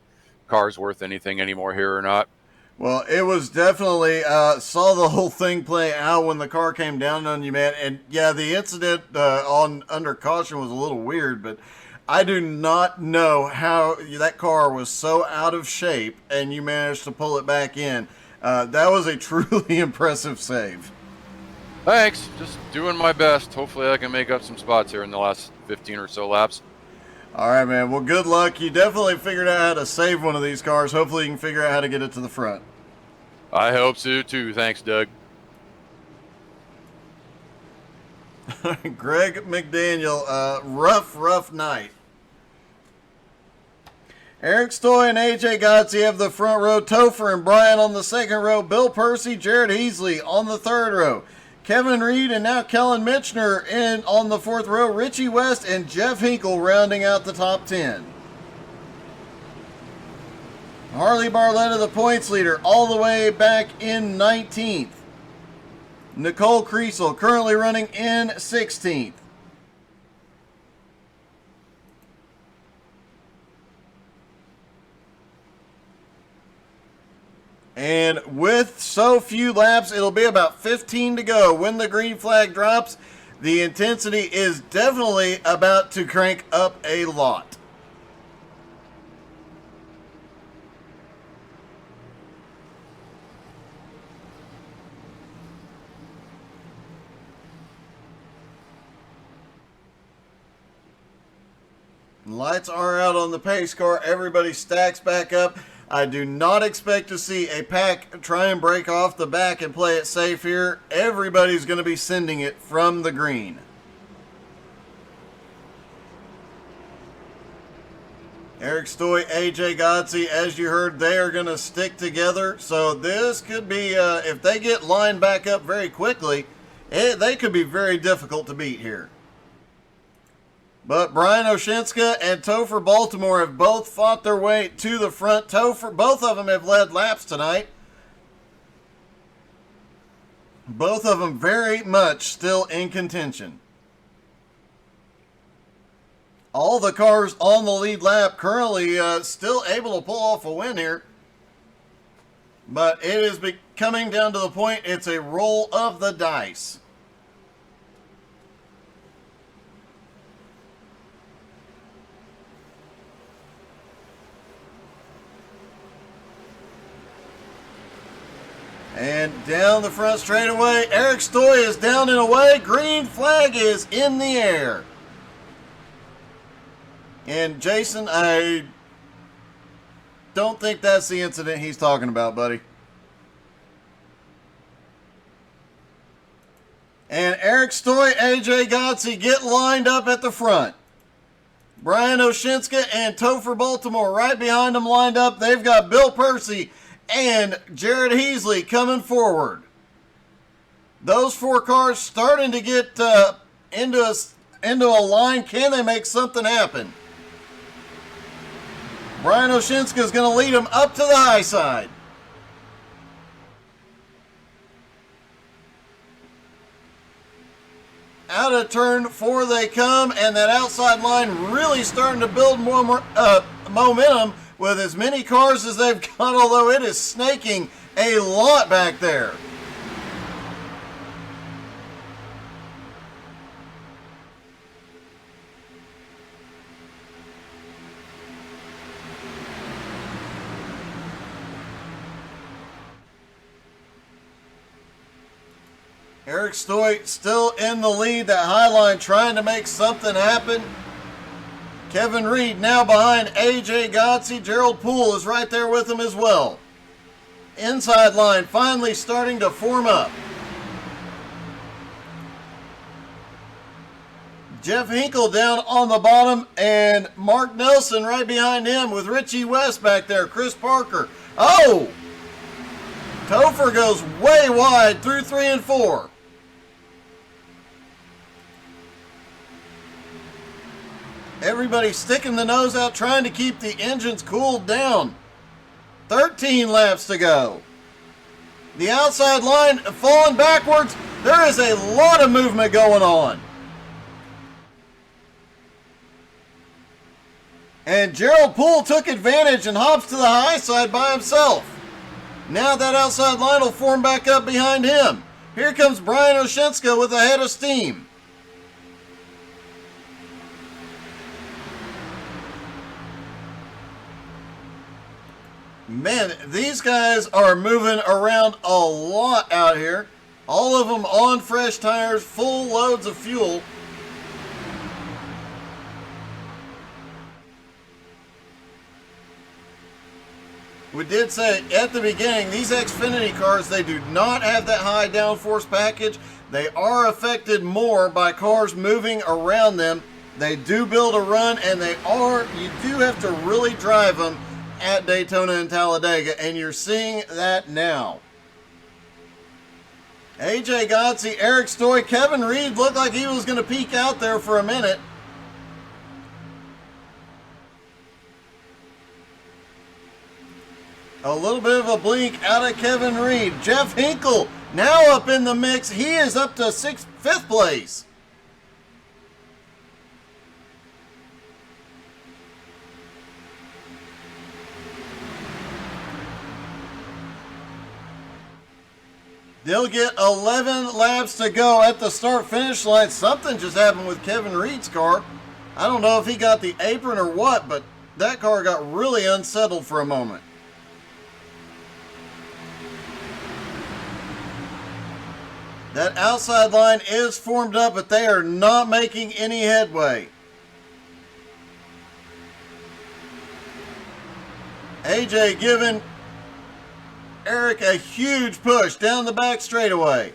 car's worth anything anymore here or not. Well, it was definitely, saw the whole thing play out when the car came down on you, man. And yeah, the incident on under caution was a little weird, but I do not know how that car was so out of shape and you managed to pull it back in. That was a truly impressive save. Thanks. Just doing my best. Hopefully I can make up some spots here in the last 15 or so laps. All right, man. Well, good luck. You definitely figured out how to save one of these cars. Hopefully you can figure out how to get it to the front. I hope so, too. Thanks, Doug. Greg McDaniel, rough night. Eric Stoy and AJ Gotze have the front row. Topher and Brian on the second row. Bill Percy, Jared Heasley on the third row. Kevin Reed and now Kellen Mitchner in on the fourth row. Richie West and Jeff Hinkle rounding out the top 10. Harley Barletta, the points leader, all the way back in 19th. Nicole Kriesel currently running in 16th. And with so few laps, it'll be about 15 to go. When the green flag drops, the intensity is definitely about to crank up a lot. Lights are out on the pace car. Everybody stacks back up. I do not expect to see a pack try and break off the back and play it safe here. Everybody's going to be sending it from the green. Eric Stoy, AJ Gotze, as you heard, they are going to stick together. So this could be, if they get lined back up very quickly, they could be very difficult to beat here. But Brian Oshinska and Topher Baltimore have both fought their way to the front. Topher, both of them have led laps tonight. Both of them very much still in contention. All the cars on the lead lap currently still able to pull off a win here. But it is coming down to the point it's a roll of the dice. And down the front straightaway, Eric Stoy is down and away. Green flag is in the air. And Jason, I don't think that's the incident he's talking about, buddy. And Eric Stoy, AJ Gotze get lined up at the front. Brian Oshinska and Topher Baltimore right behind them lined up. They've got Bill Percy and Jared Heasley coming forward. Those four cars starting to get into a line. Can they make something happen? Brian Oshinska is going to lead them up to the high side. Out of turn 4 they come, and that outside line really starting to build more momentum with as many cars as they've got, although it is snaking a lot back there. Eric Stoy still in the lead, that high line trying to make something happen. Kevin Reed now behind AJ Gotze. Gerald Poole is right there with him as well. Inside line finally starting to form up. Jeff Hinkle down on the bottom, and Mark Nelson right behind him with Richie West back there. Chris Parker. Oh! Topher goes way wide through 3 and 4. Everybody sticking the nose out, trying to keep the engines cooled down. 13 laps to go. The outside line falling backwards. There is a lot of movement going on. And Gerald Poole took advantage and hops to the high side by himself. Now that outside line will form back up behind him. Here comes Brian Oshinska with a head of steam. Man, these guys are moving around a lot out here. All of them on fresh tires, full loads of fuel. We did say at the beginning, these Xfinity cars, they do not have that high downforce package. They are affected more by cars moving around them. They do build a run, and you do have to really drive them at Daytona and Talladega, and you're seeing that now. AJ Gotzi, Eric Stoy, Kevin Reed looked like he was going to peek out there for a minute. A little bit of a blink out of Kevin Reed. Jeff Hinkle now up in the mix. He is up to fifth place. They'll get 11 laps to go at the start-finish line. Something just happened with Kevin Reed's car. I don't know if he got the apron or what, but that car got really unsettled for a moment. That outside line is formed up, but they are not making any headway. AJ giving Eric a huge push down the back straightaway.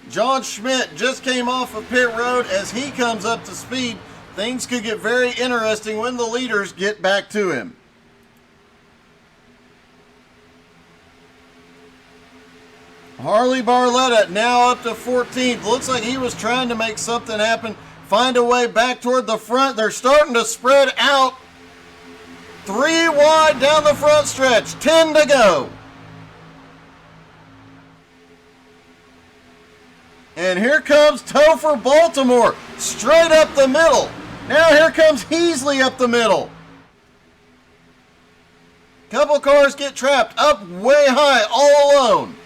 John Schmidt just came off of pit road. As he comes up to speed, things could get very interesting when the leaders get back to him. Harley Barletta now up to 14th. Looks like he was trying to make something happen, find a way back toward the front. They're starting to spread out. 3 wide down the front stretch, 10 to go. And here comes Topher Baltimore, straight up the middle. Now here comes Heasley up the middle. Couple cars get trapped up way high, all alone.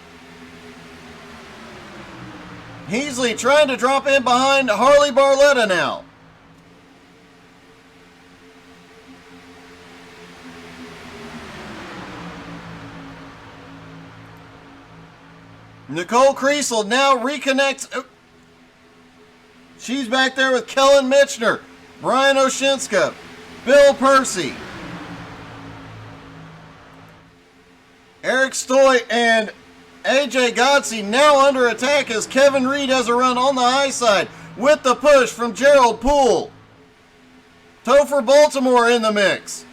Heasley trying to drop in behind Harley Barletta now. Nicole Kriesel now reconnects. She's back there with Kellen Mitchner, Brian Oshinska, Bill Percy, Eric Stoy, and AJ Gotzi now under attack as Kevin Reed has a run on the high side with the push from Gerald Poole. Topher Baltimore in the mix.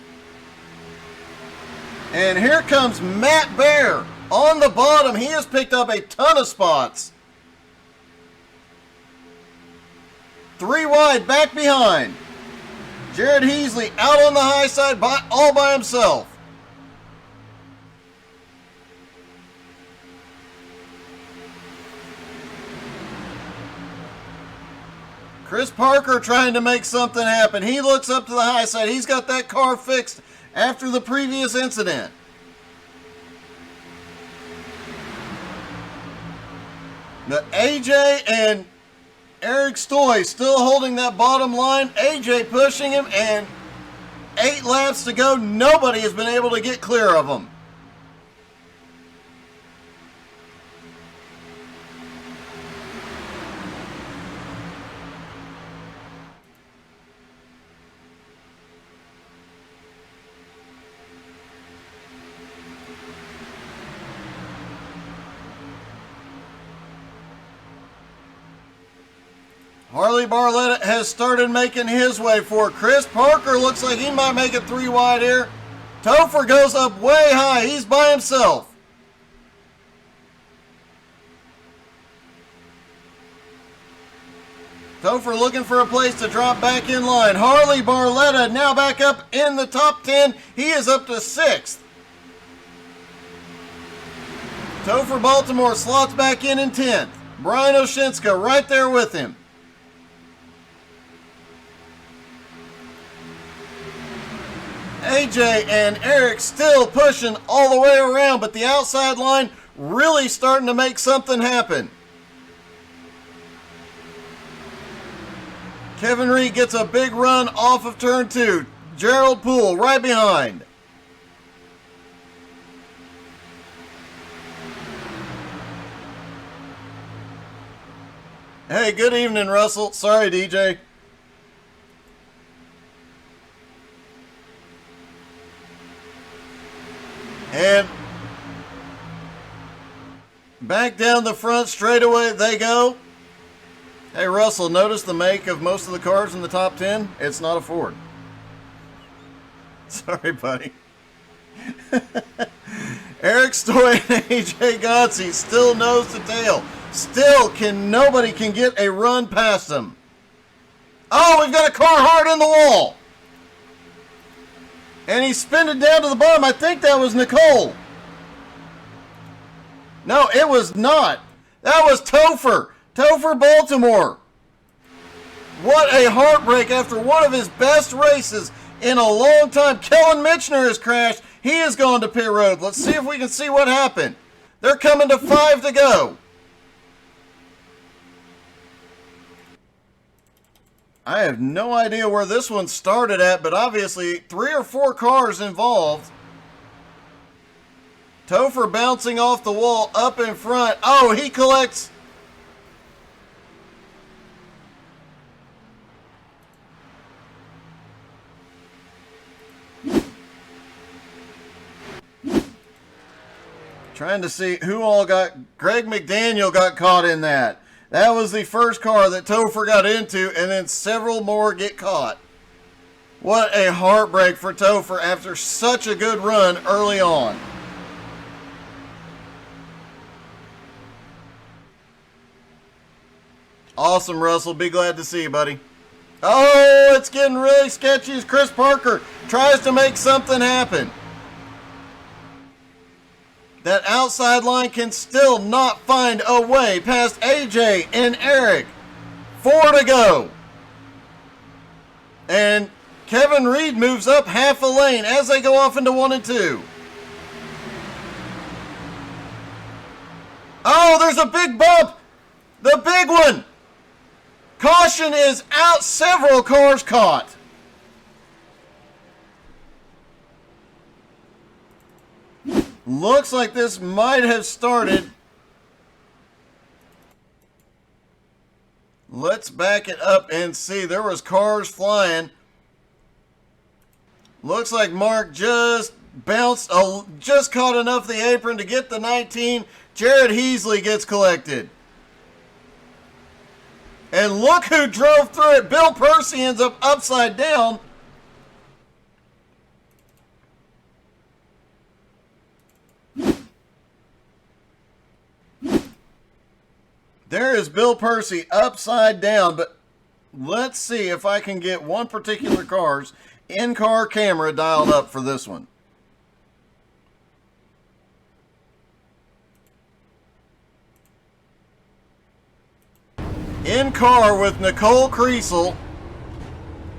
And here comes Matt Bear on the bottom. He has picked up a ton of spots. 3 wide back behind. Jared Heasley out on the high side all by himself. Chris Parker trying to make something happen. He looks up to the high side. He's got that car fixed after the previous incident. But AJ and Eric Stoy still holding that bottom line. AJ pushing him, and 8 laps to go. Nobody has been able to get clear of him. Harley Barletta has started making his way for it. Chris Parker looks like he might make it 3 wide here. Topher goes up way high. He's by himself. Topher looking for a place to drop back in line. Harley Barletta now back up in the top 10. He is up to 6th. Topher Baltimore slots back in 10th. Brian Oshinska right there with him. AJ and Eric still pushing all the way around, but the outside line really starting to make something happen. Kevin Reed gets a big run off of turn 2. Gerald Poole right behind. Hey, good evening, Russell. Sorry, DJ. And back down the front straightaway they go. Hey, Russell, notice the make of most of the cars in the top 10? It's not a Ford. Sorry, buddy. Eric Stoy and AJ Gotzi still nose to tail. Still nobody can get a run past them. Oh, we've got a car hard in the wall. And he's spinning down to the bottom. I think that was Nicole. No, it was not. That was Topher. Topher Baltimore. What a heartbreak after one of his best races in a long time. Kellen Mitchner has crashed. He has gone to pit road. Let's see if we can see what happened. They're coming to 5 to go. I have no idea where this one started at, but obviously 3 or 4 cars involved. Topher bouncing off the wall up in front. Oh, he collects. Trying to see who all got. Greg McDaniel got caught in that. That was the first car that Topher got into, and then several more get caught. What a heartbreak for Topher after such a good run early on. Awesome, Russell. Be glad to see you, buddy. Oh, it's getting really sketchy as Chris Parker tries to make something happen. That outside line can still not find a way past AJ and Eric. 4 to go. And Kevin Reed moves up half a lane as they go off into 1 and 2. Oh, there's a big bump. The big one. Caution is out. Several cars caught. Looks like this might have started. Let's back it up and see. There was cars flying. Looks like Mark just bounced, just caught enough of the apron to get the 19. Jared Heasley gets collected. And look who drove through it. Bill Percy ends up upside down. There is Bill Percy upside down, but let's see if I can get one particular car's in-car camera dialed up for this one. In car with Nicole Creasel,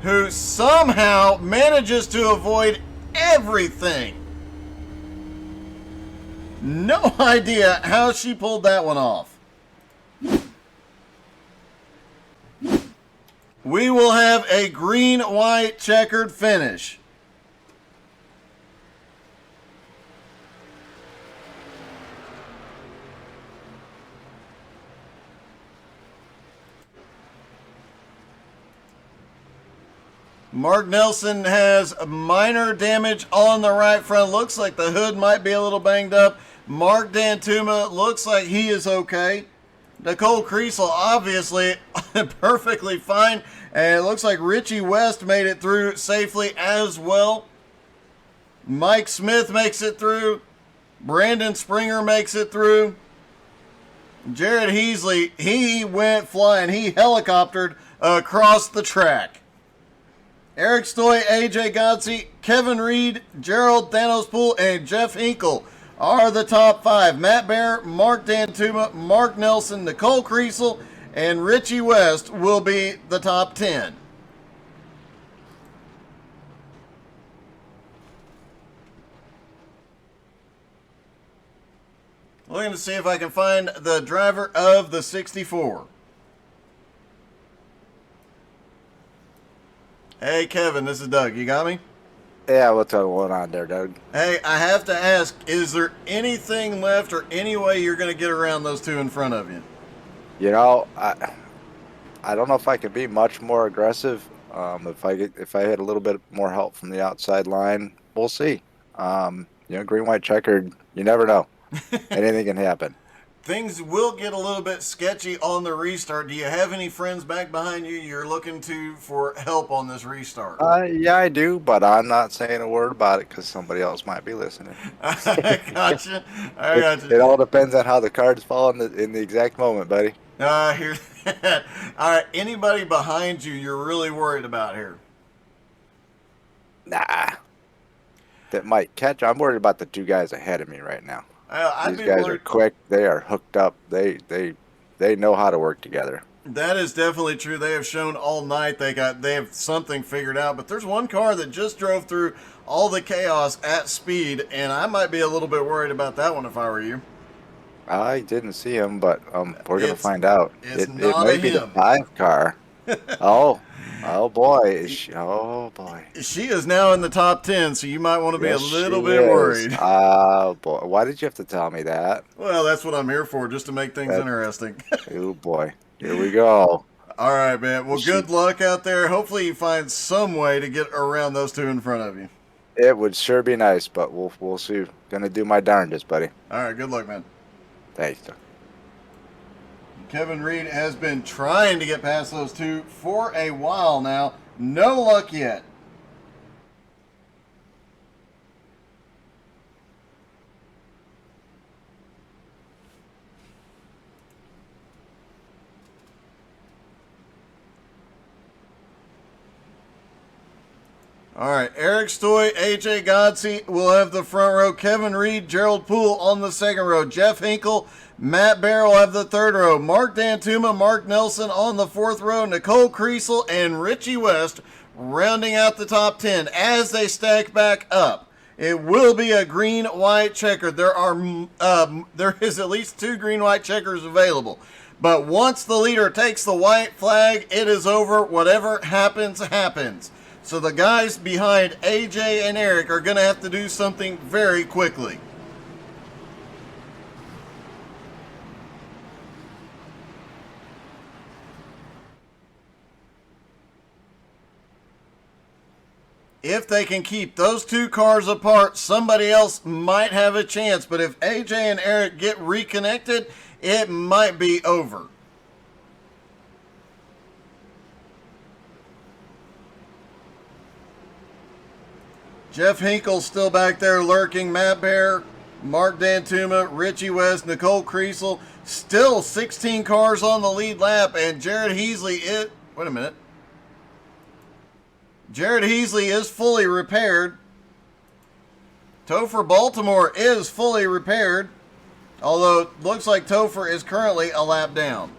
who somehow manages to avoid everything. No idea how she pulled that one off. We will have a green-white checkered finish. Mark Nelson has minor damage on the right front. Looks like the hood might be a little banged up. Mark Dantuma looks like he is okay. Nicole Creasel obviously perfectly fine. And it looks like Richie West made it through safely as well. Mike Smith makes it through. Brandon Springer makes it through. Jared Heasley, he went flying. He helicoptered across the track. Eric Stoy, AJ Gotzi, Kevin Reed, Gerald Thanospool, and Jeff Hinkle are the top 5. Matt Bear, Mark Dantuma, Mark Nelson, Nicole Creasel, and Richie West will be the top 10. Looking to see if I can find the driver of the 64. Hey, Kevin, this is Doug. You got me? Yeah, what's going on there, Doug? Hey, I have to ask, is there anything left or any way you're going to get around those two in front of you? You know, I don't know if I could be much more aggressive. If I had a little bit more help from the outside line, we'll see. Green, white, checkered, you never know. Anything can happen. things will get a little bit sketchy on the restart. Do you have any friends back behind you you're looking to for help on this restart? Yeah, I do, but I'm not saying a word about it because somebody else might be listening. I gotcha. I It gotcha. all depends on how the cards fall in the exact moment, buddy. I hear that. All right. Anybody behind you you're really worried about here? Nah, that might catch. I'm worried about the two guys ahead of me right now. I'd These be guys are worried. quick. They are hooked up. They know how to work together. That is definitely true. They have shown all night they have something figured out. But there's one car that just drove through all the chaos at speed, and I might be a little bit worried about that one if I were you. I didn't see him, but we're gonna It's- find out. it's It not may a be the him. 5 car. Oh boy. Oh boy. She is now in the top 10, so you might want to be Yes, a little she bit is. worried. Oh boy. Why did you have to tell me that? Well, that's what I'm here for, just to make things That- interesting. Oh boy. Here we go. All right, man. Well, good luck out there. Hopefully you find some way to get around those two in front of you. It would sure be nice, but we'll see. Gonna do my darndest, buddy. All right, good luck, man. Thanks. Kevin Reed has been trying to get past those two for a while now. No luck yet. All right, Eric Stoy, AJ Godsey will have the front row. Kevin Reed, Gerald Poole on the second row. Jeff Hinkle, Matt Barrow have the third row. Mark Dantuma, Mark Nelson on the fourth row. Nicole Creasel and Richie West rounding out the top 10 as they stack back up. It will be a green-white checker. There is at least 2 green-white checkers available. But once the leader takes the white flag, it is over. Whatever happens, happens. So the guys behind AJ and Eric are going to have to do something very quickly. If they can keep those 2 cars apart, somebody else might have a chance. But if AJ and Eric get reconnected, it might be over. Jeff Hinkle still back there lurking. Matt Bear, Mark Dantuma, Richie West, Nicole Creasel. Still 16 cars on the lead lap. And Jared Heasley is... Wait a minute. Jared Heasley is fully repaired. Topher Baltimore is fully repaired. Although it looks like Topher is currently a lap down.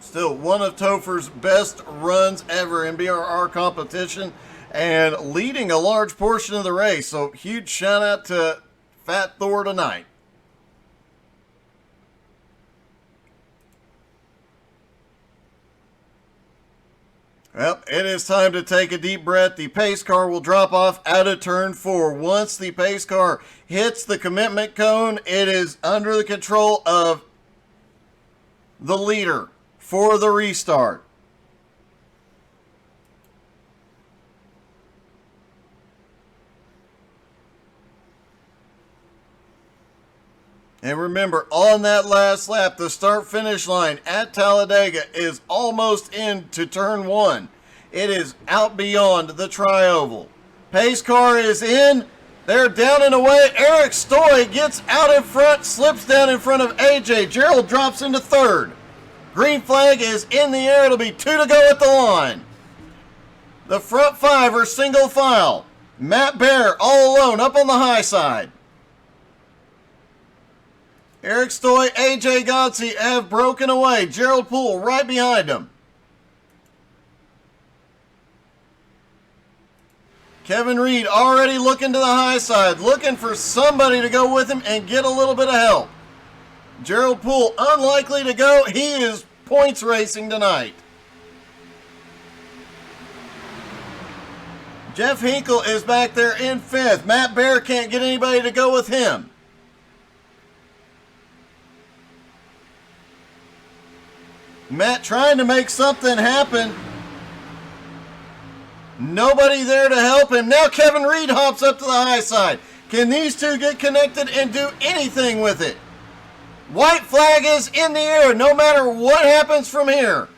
Still one of Topher's best runs ever in BRR competition and leading a large portion of the race. So huge shout out to Fat Thor tonight. Well, it is time to take a deep breath. The pace car will drop off out of turn 4. Once the pace car hits the commitment cone, it is under the control of the leader for the restart. And remember, on that last lap, the start-finish line at Talladega is almost into turn 1. It is out beyond the tri-oval. Pace car is in. They're down and away. Eric Stoy gets out in front, slips down in front of AJ. Gerald drops into third. Green flag is in the air. It'll be 2 to go at the line. The front 5 are single file. Matt Bear all alone up on the high side. Eric Stoy, AJ Godsey have broken away. Gerald Poole right behind him. Kevin Reed already looking to the high side, looking for somebody to go with him and get a little bit of help. Gerald Poole unlikely to go. He is points racing tonight. Jeff Hinkle is back there in 5th. Matt Bear can't get anybody to go with him. Matt trying to make something happen. Nobody there to help him. Now Kevin Reed hops up to the high side. Can these two get connected and do anything with it? White flag is in the air. No matter what happens from here,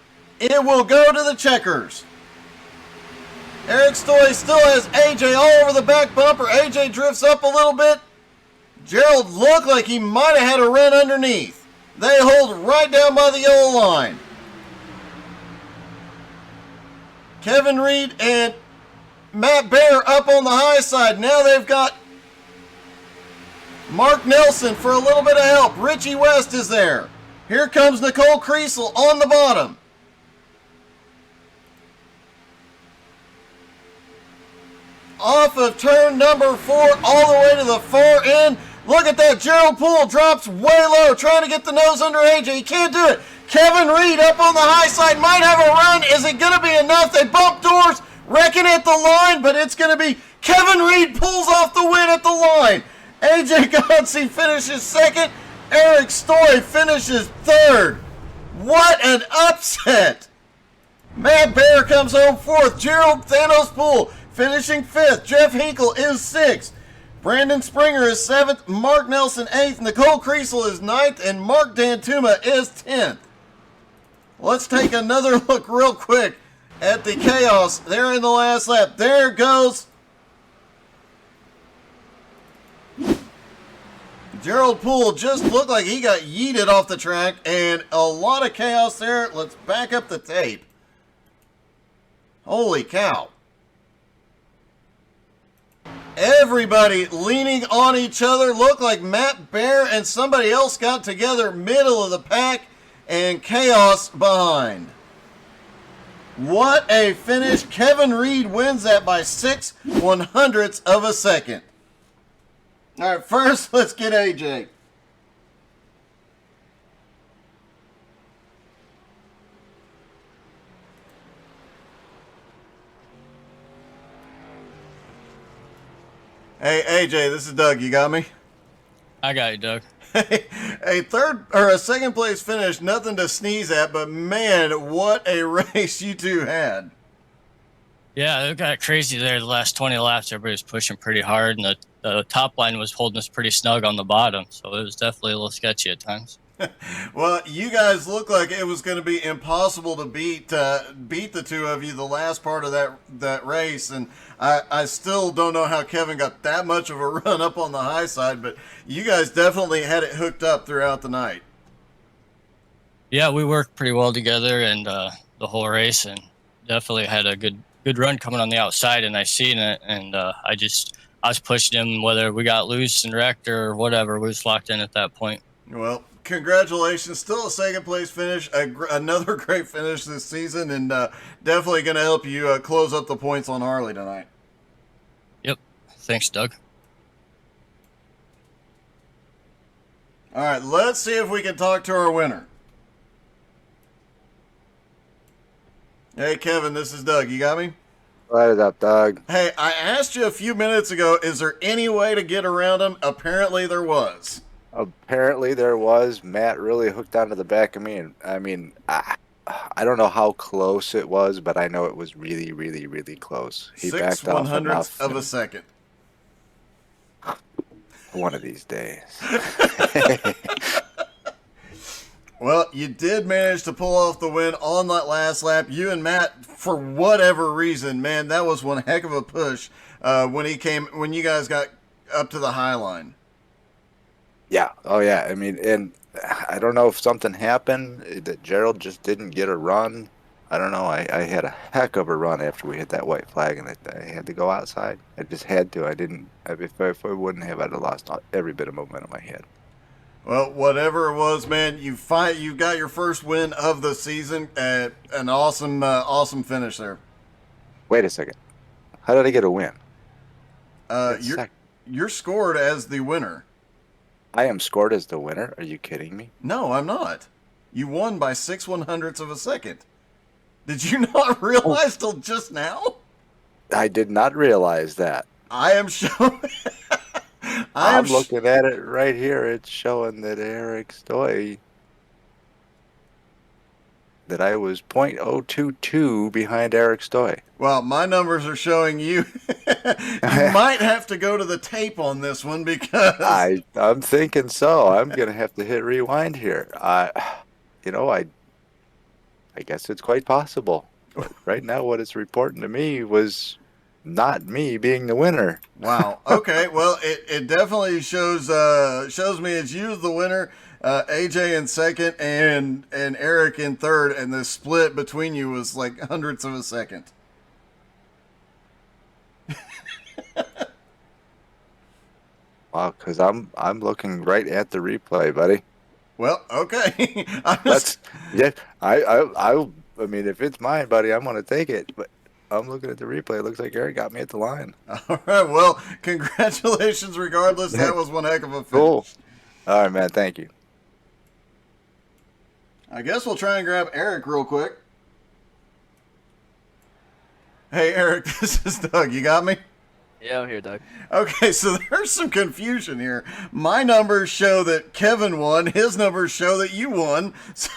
it will go to the checkers. Eric Stoy still has AJ all over the back bumper. AJ drifts up a little bit. Gerald looked like he might have had a run underneath. They hold right down by the yellow line. Kevin Reed and Matt Bear up on the high side. Now they've got Mark Nelson for a little bit of help. Richie West is there. Here comes Nicole Creasel on the bottom. Off of turn number 4 all the way to the far end. Look at that. Gerald Poole drops way low, trying to get the nose under AJ. He can't do it. Kevin Reed up on the high side might have a run. Is it going to be enough? They bump doors, wrecking at the line, but it's going to be Kevin Reed pulls off the win at the line. AJ Gonsey finishes second. Eric Story finishes third. What an upset. Matt Bear comes home fourth. Gerald Thanos Poole finishing fifth. Jeff Hinkle is sixth. Brandon Springer is seventh. Mark Nelson eighth. Nicole Creasel is ninth. And Mark Dantuma is 10th. Let's take another look real quick at the chaos there in the last lap. There goes Gerald Poole. Just looked like he got yeeted off the track, and a lot of chaos there. Let's back up the tape. Holy cow. Everybody leaning on each other. Looked like Matt Bear and somebody else got together middle of the pack, and chaos behind. What a finish. Kevin Reed wins that by 6/100ths of a second. All right, first let's get AJ. Hey, AJ, this is Doug. You got me? I got you, Doug. A third or a second place finish, nothing to sneeze at, but man, what a race you two had. Yeah, it got crazy there the last 20 laps. Everybody was pushing pretty hard, and the top line was holding us pretty snug on the bottom, so it was definitely a little sketchy at times. Well, you guys looked like it was going to be impossible to beat the two of you the last part of that race, and I still don't know how Kevin got that much of a run up on the high side, but you guys definitely had it hooked up throughout the night. Yeah, we worked pretty well together and the whole race, and definitely had a good run coming on the outside, and I seen it, and I was pushing him whether we got loose and wrecked or whatever. We was locked in at that point. Well, congratulations. Still a second place finish. Another great finish this season, and definitely going to help you close up the points on Harley tonight. Yep. Thanks, Doug. All right, let's see if we can talk to our winner. Hey, Kevin, this is Doug. You got me? What is up, Doug? Hey, I asked you a few minutes ago, is there any way to get around him? Apparently there was. Apparently there was. Matt really hooked onto the back of me, and I mean, I don't know how close it was, but I know it was really, really, really close. He backed off 6/100ths enough. of a second. One of these days. Well, you did manage to pull off the win on that last lap. You and Matt, for whatever reason, man, that was one heck of a push when you guys got up to the high line. Yeah. Oh, yeah. I mean, and I don't know if something happened that Gerald just didn't get a run. I don't know. I had a heck of a run after we hit that white flag, and I had to go outside. I just had to. If I wouldn't have, I'd have lost every bit of momentum I had. Well, whatever it was, man, you got your first win of the season. An awesome finish there. Wait a second. How did I get a win? You're scored as the winner. I am scored as the winner? Are you kidding me? No, I'm not. You won by 6/100ths of a second. Did you not realize till just now? I did not realize that. I am showing. I'm looking at it right here. It's showing that Eric Stoy that I was .022 behind Eric Stoy. Well, my numbers are showing you. You might have to go to the tape on this one because I'm thinking so. I'm gonna have to hit rewind here. You know, I guess it's quite possible. But right now, what it's reporting to me was not me being the winner. Wow. Okay. Well, it definitely shows me it's you as the winner, AJ in second, and Eric in third, and the split between you was like hundredths of a second. Wow, because I'm looking right at the replay, buddy. Well, okay. I mean, if it's mine, buddy, I'm gonna take it. But I'm looking at the replay. It looks like Eric got me at the line. All right. Well, congratulations. Regardless, that was one heck of a finish. Cool. All right, man. Thank you. I guess we'll try and grab Eric real quick. Hey, Eric, this is Doug. You got me? Yeah, I'm here, Doug. Okay, so there's some confusion here. My numbers show that Kevin won. His numbers show that you won. So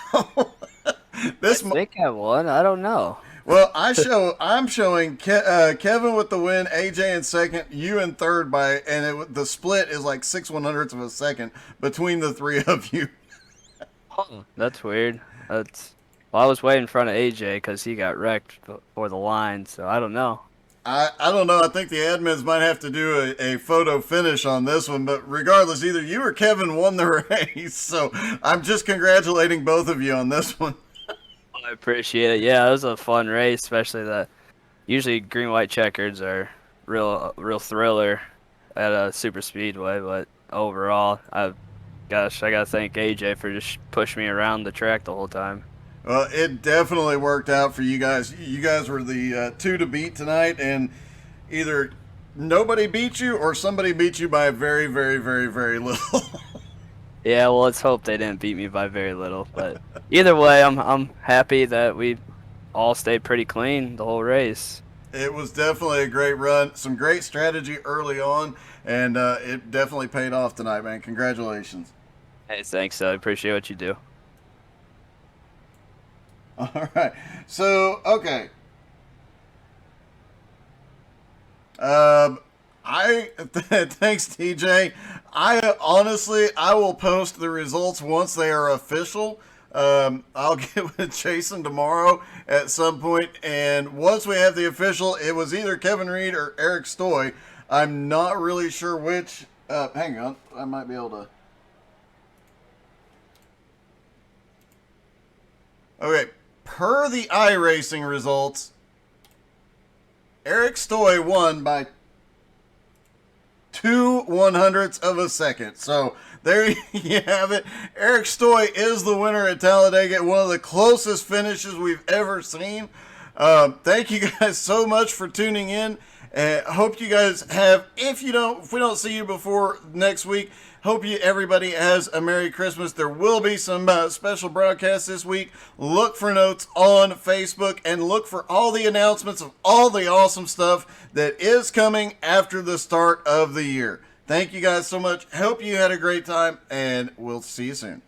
I think I won. I don't know. Well, I'm showing Kevin with the win, AJ in second, you in third the split is like 6/100ths of a second between the three of you. That's weird. Well, I was way in front of AJ because he got wrecked for the line, so I don't know. I don't know. I think the admins might have to do a photo finish on this one, but regardless, either you or Kevin won the race. So I'm just congratulating both of you on this one. I appreciate it. Yeah, it was a fun race, especially that usually green-white checkers are real thriller at a super speedway, but overall, I gotta thank AJ for just pushing me around the track the whole time. Well, it definitely worked out for you guys. You guys were the two to beat tonight, and either nobody beat you or somebody beat you by very, very, very, very little. Yeah, well, let's hope they didn't beat me by very little. But either way, I'm happy that we all stayed pretty clean the whole race. It was definitely a great run. Some great strategy early on, and it definitely paid off tonight, man. Congratulations. Hey, thanks. I appreciate what you do. All right. So, okay. Thanks, TJ. I will post the results once they are official. I'll get with Jason tomorrow at some point, and once we have the official, it was either Kevin Reed or Eric Stoy. I'm not really sure which. Hang on, I might be able to. Okay, per the iRacing results, Eric Stoy won by 2/100ths of a second. So there you have it. Eric Stoy is the winner at Talladega. One of the closest finishes we've ever seen. Thank you guys so much for tuning in. Hope you guys have. If we don't see you before next week, hope everybody has a Merry Christmas. There will be some special broadcasts this week. Look for notes on Facebook and look for all the announcements of all the awesome stuff that is coming after the start of the year. Thank you guys so much. Hope you had a great time, and we'll see you soon.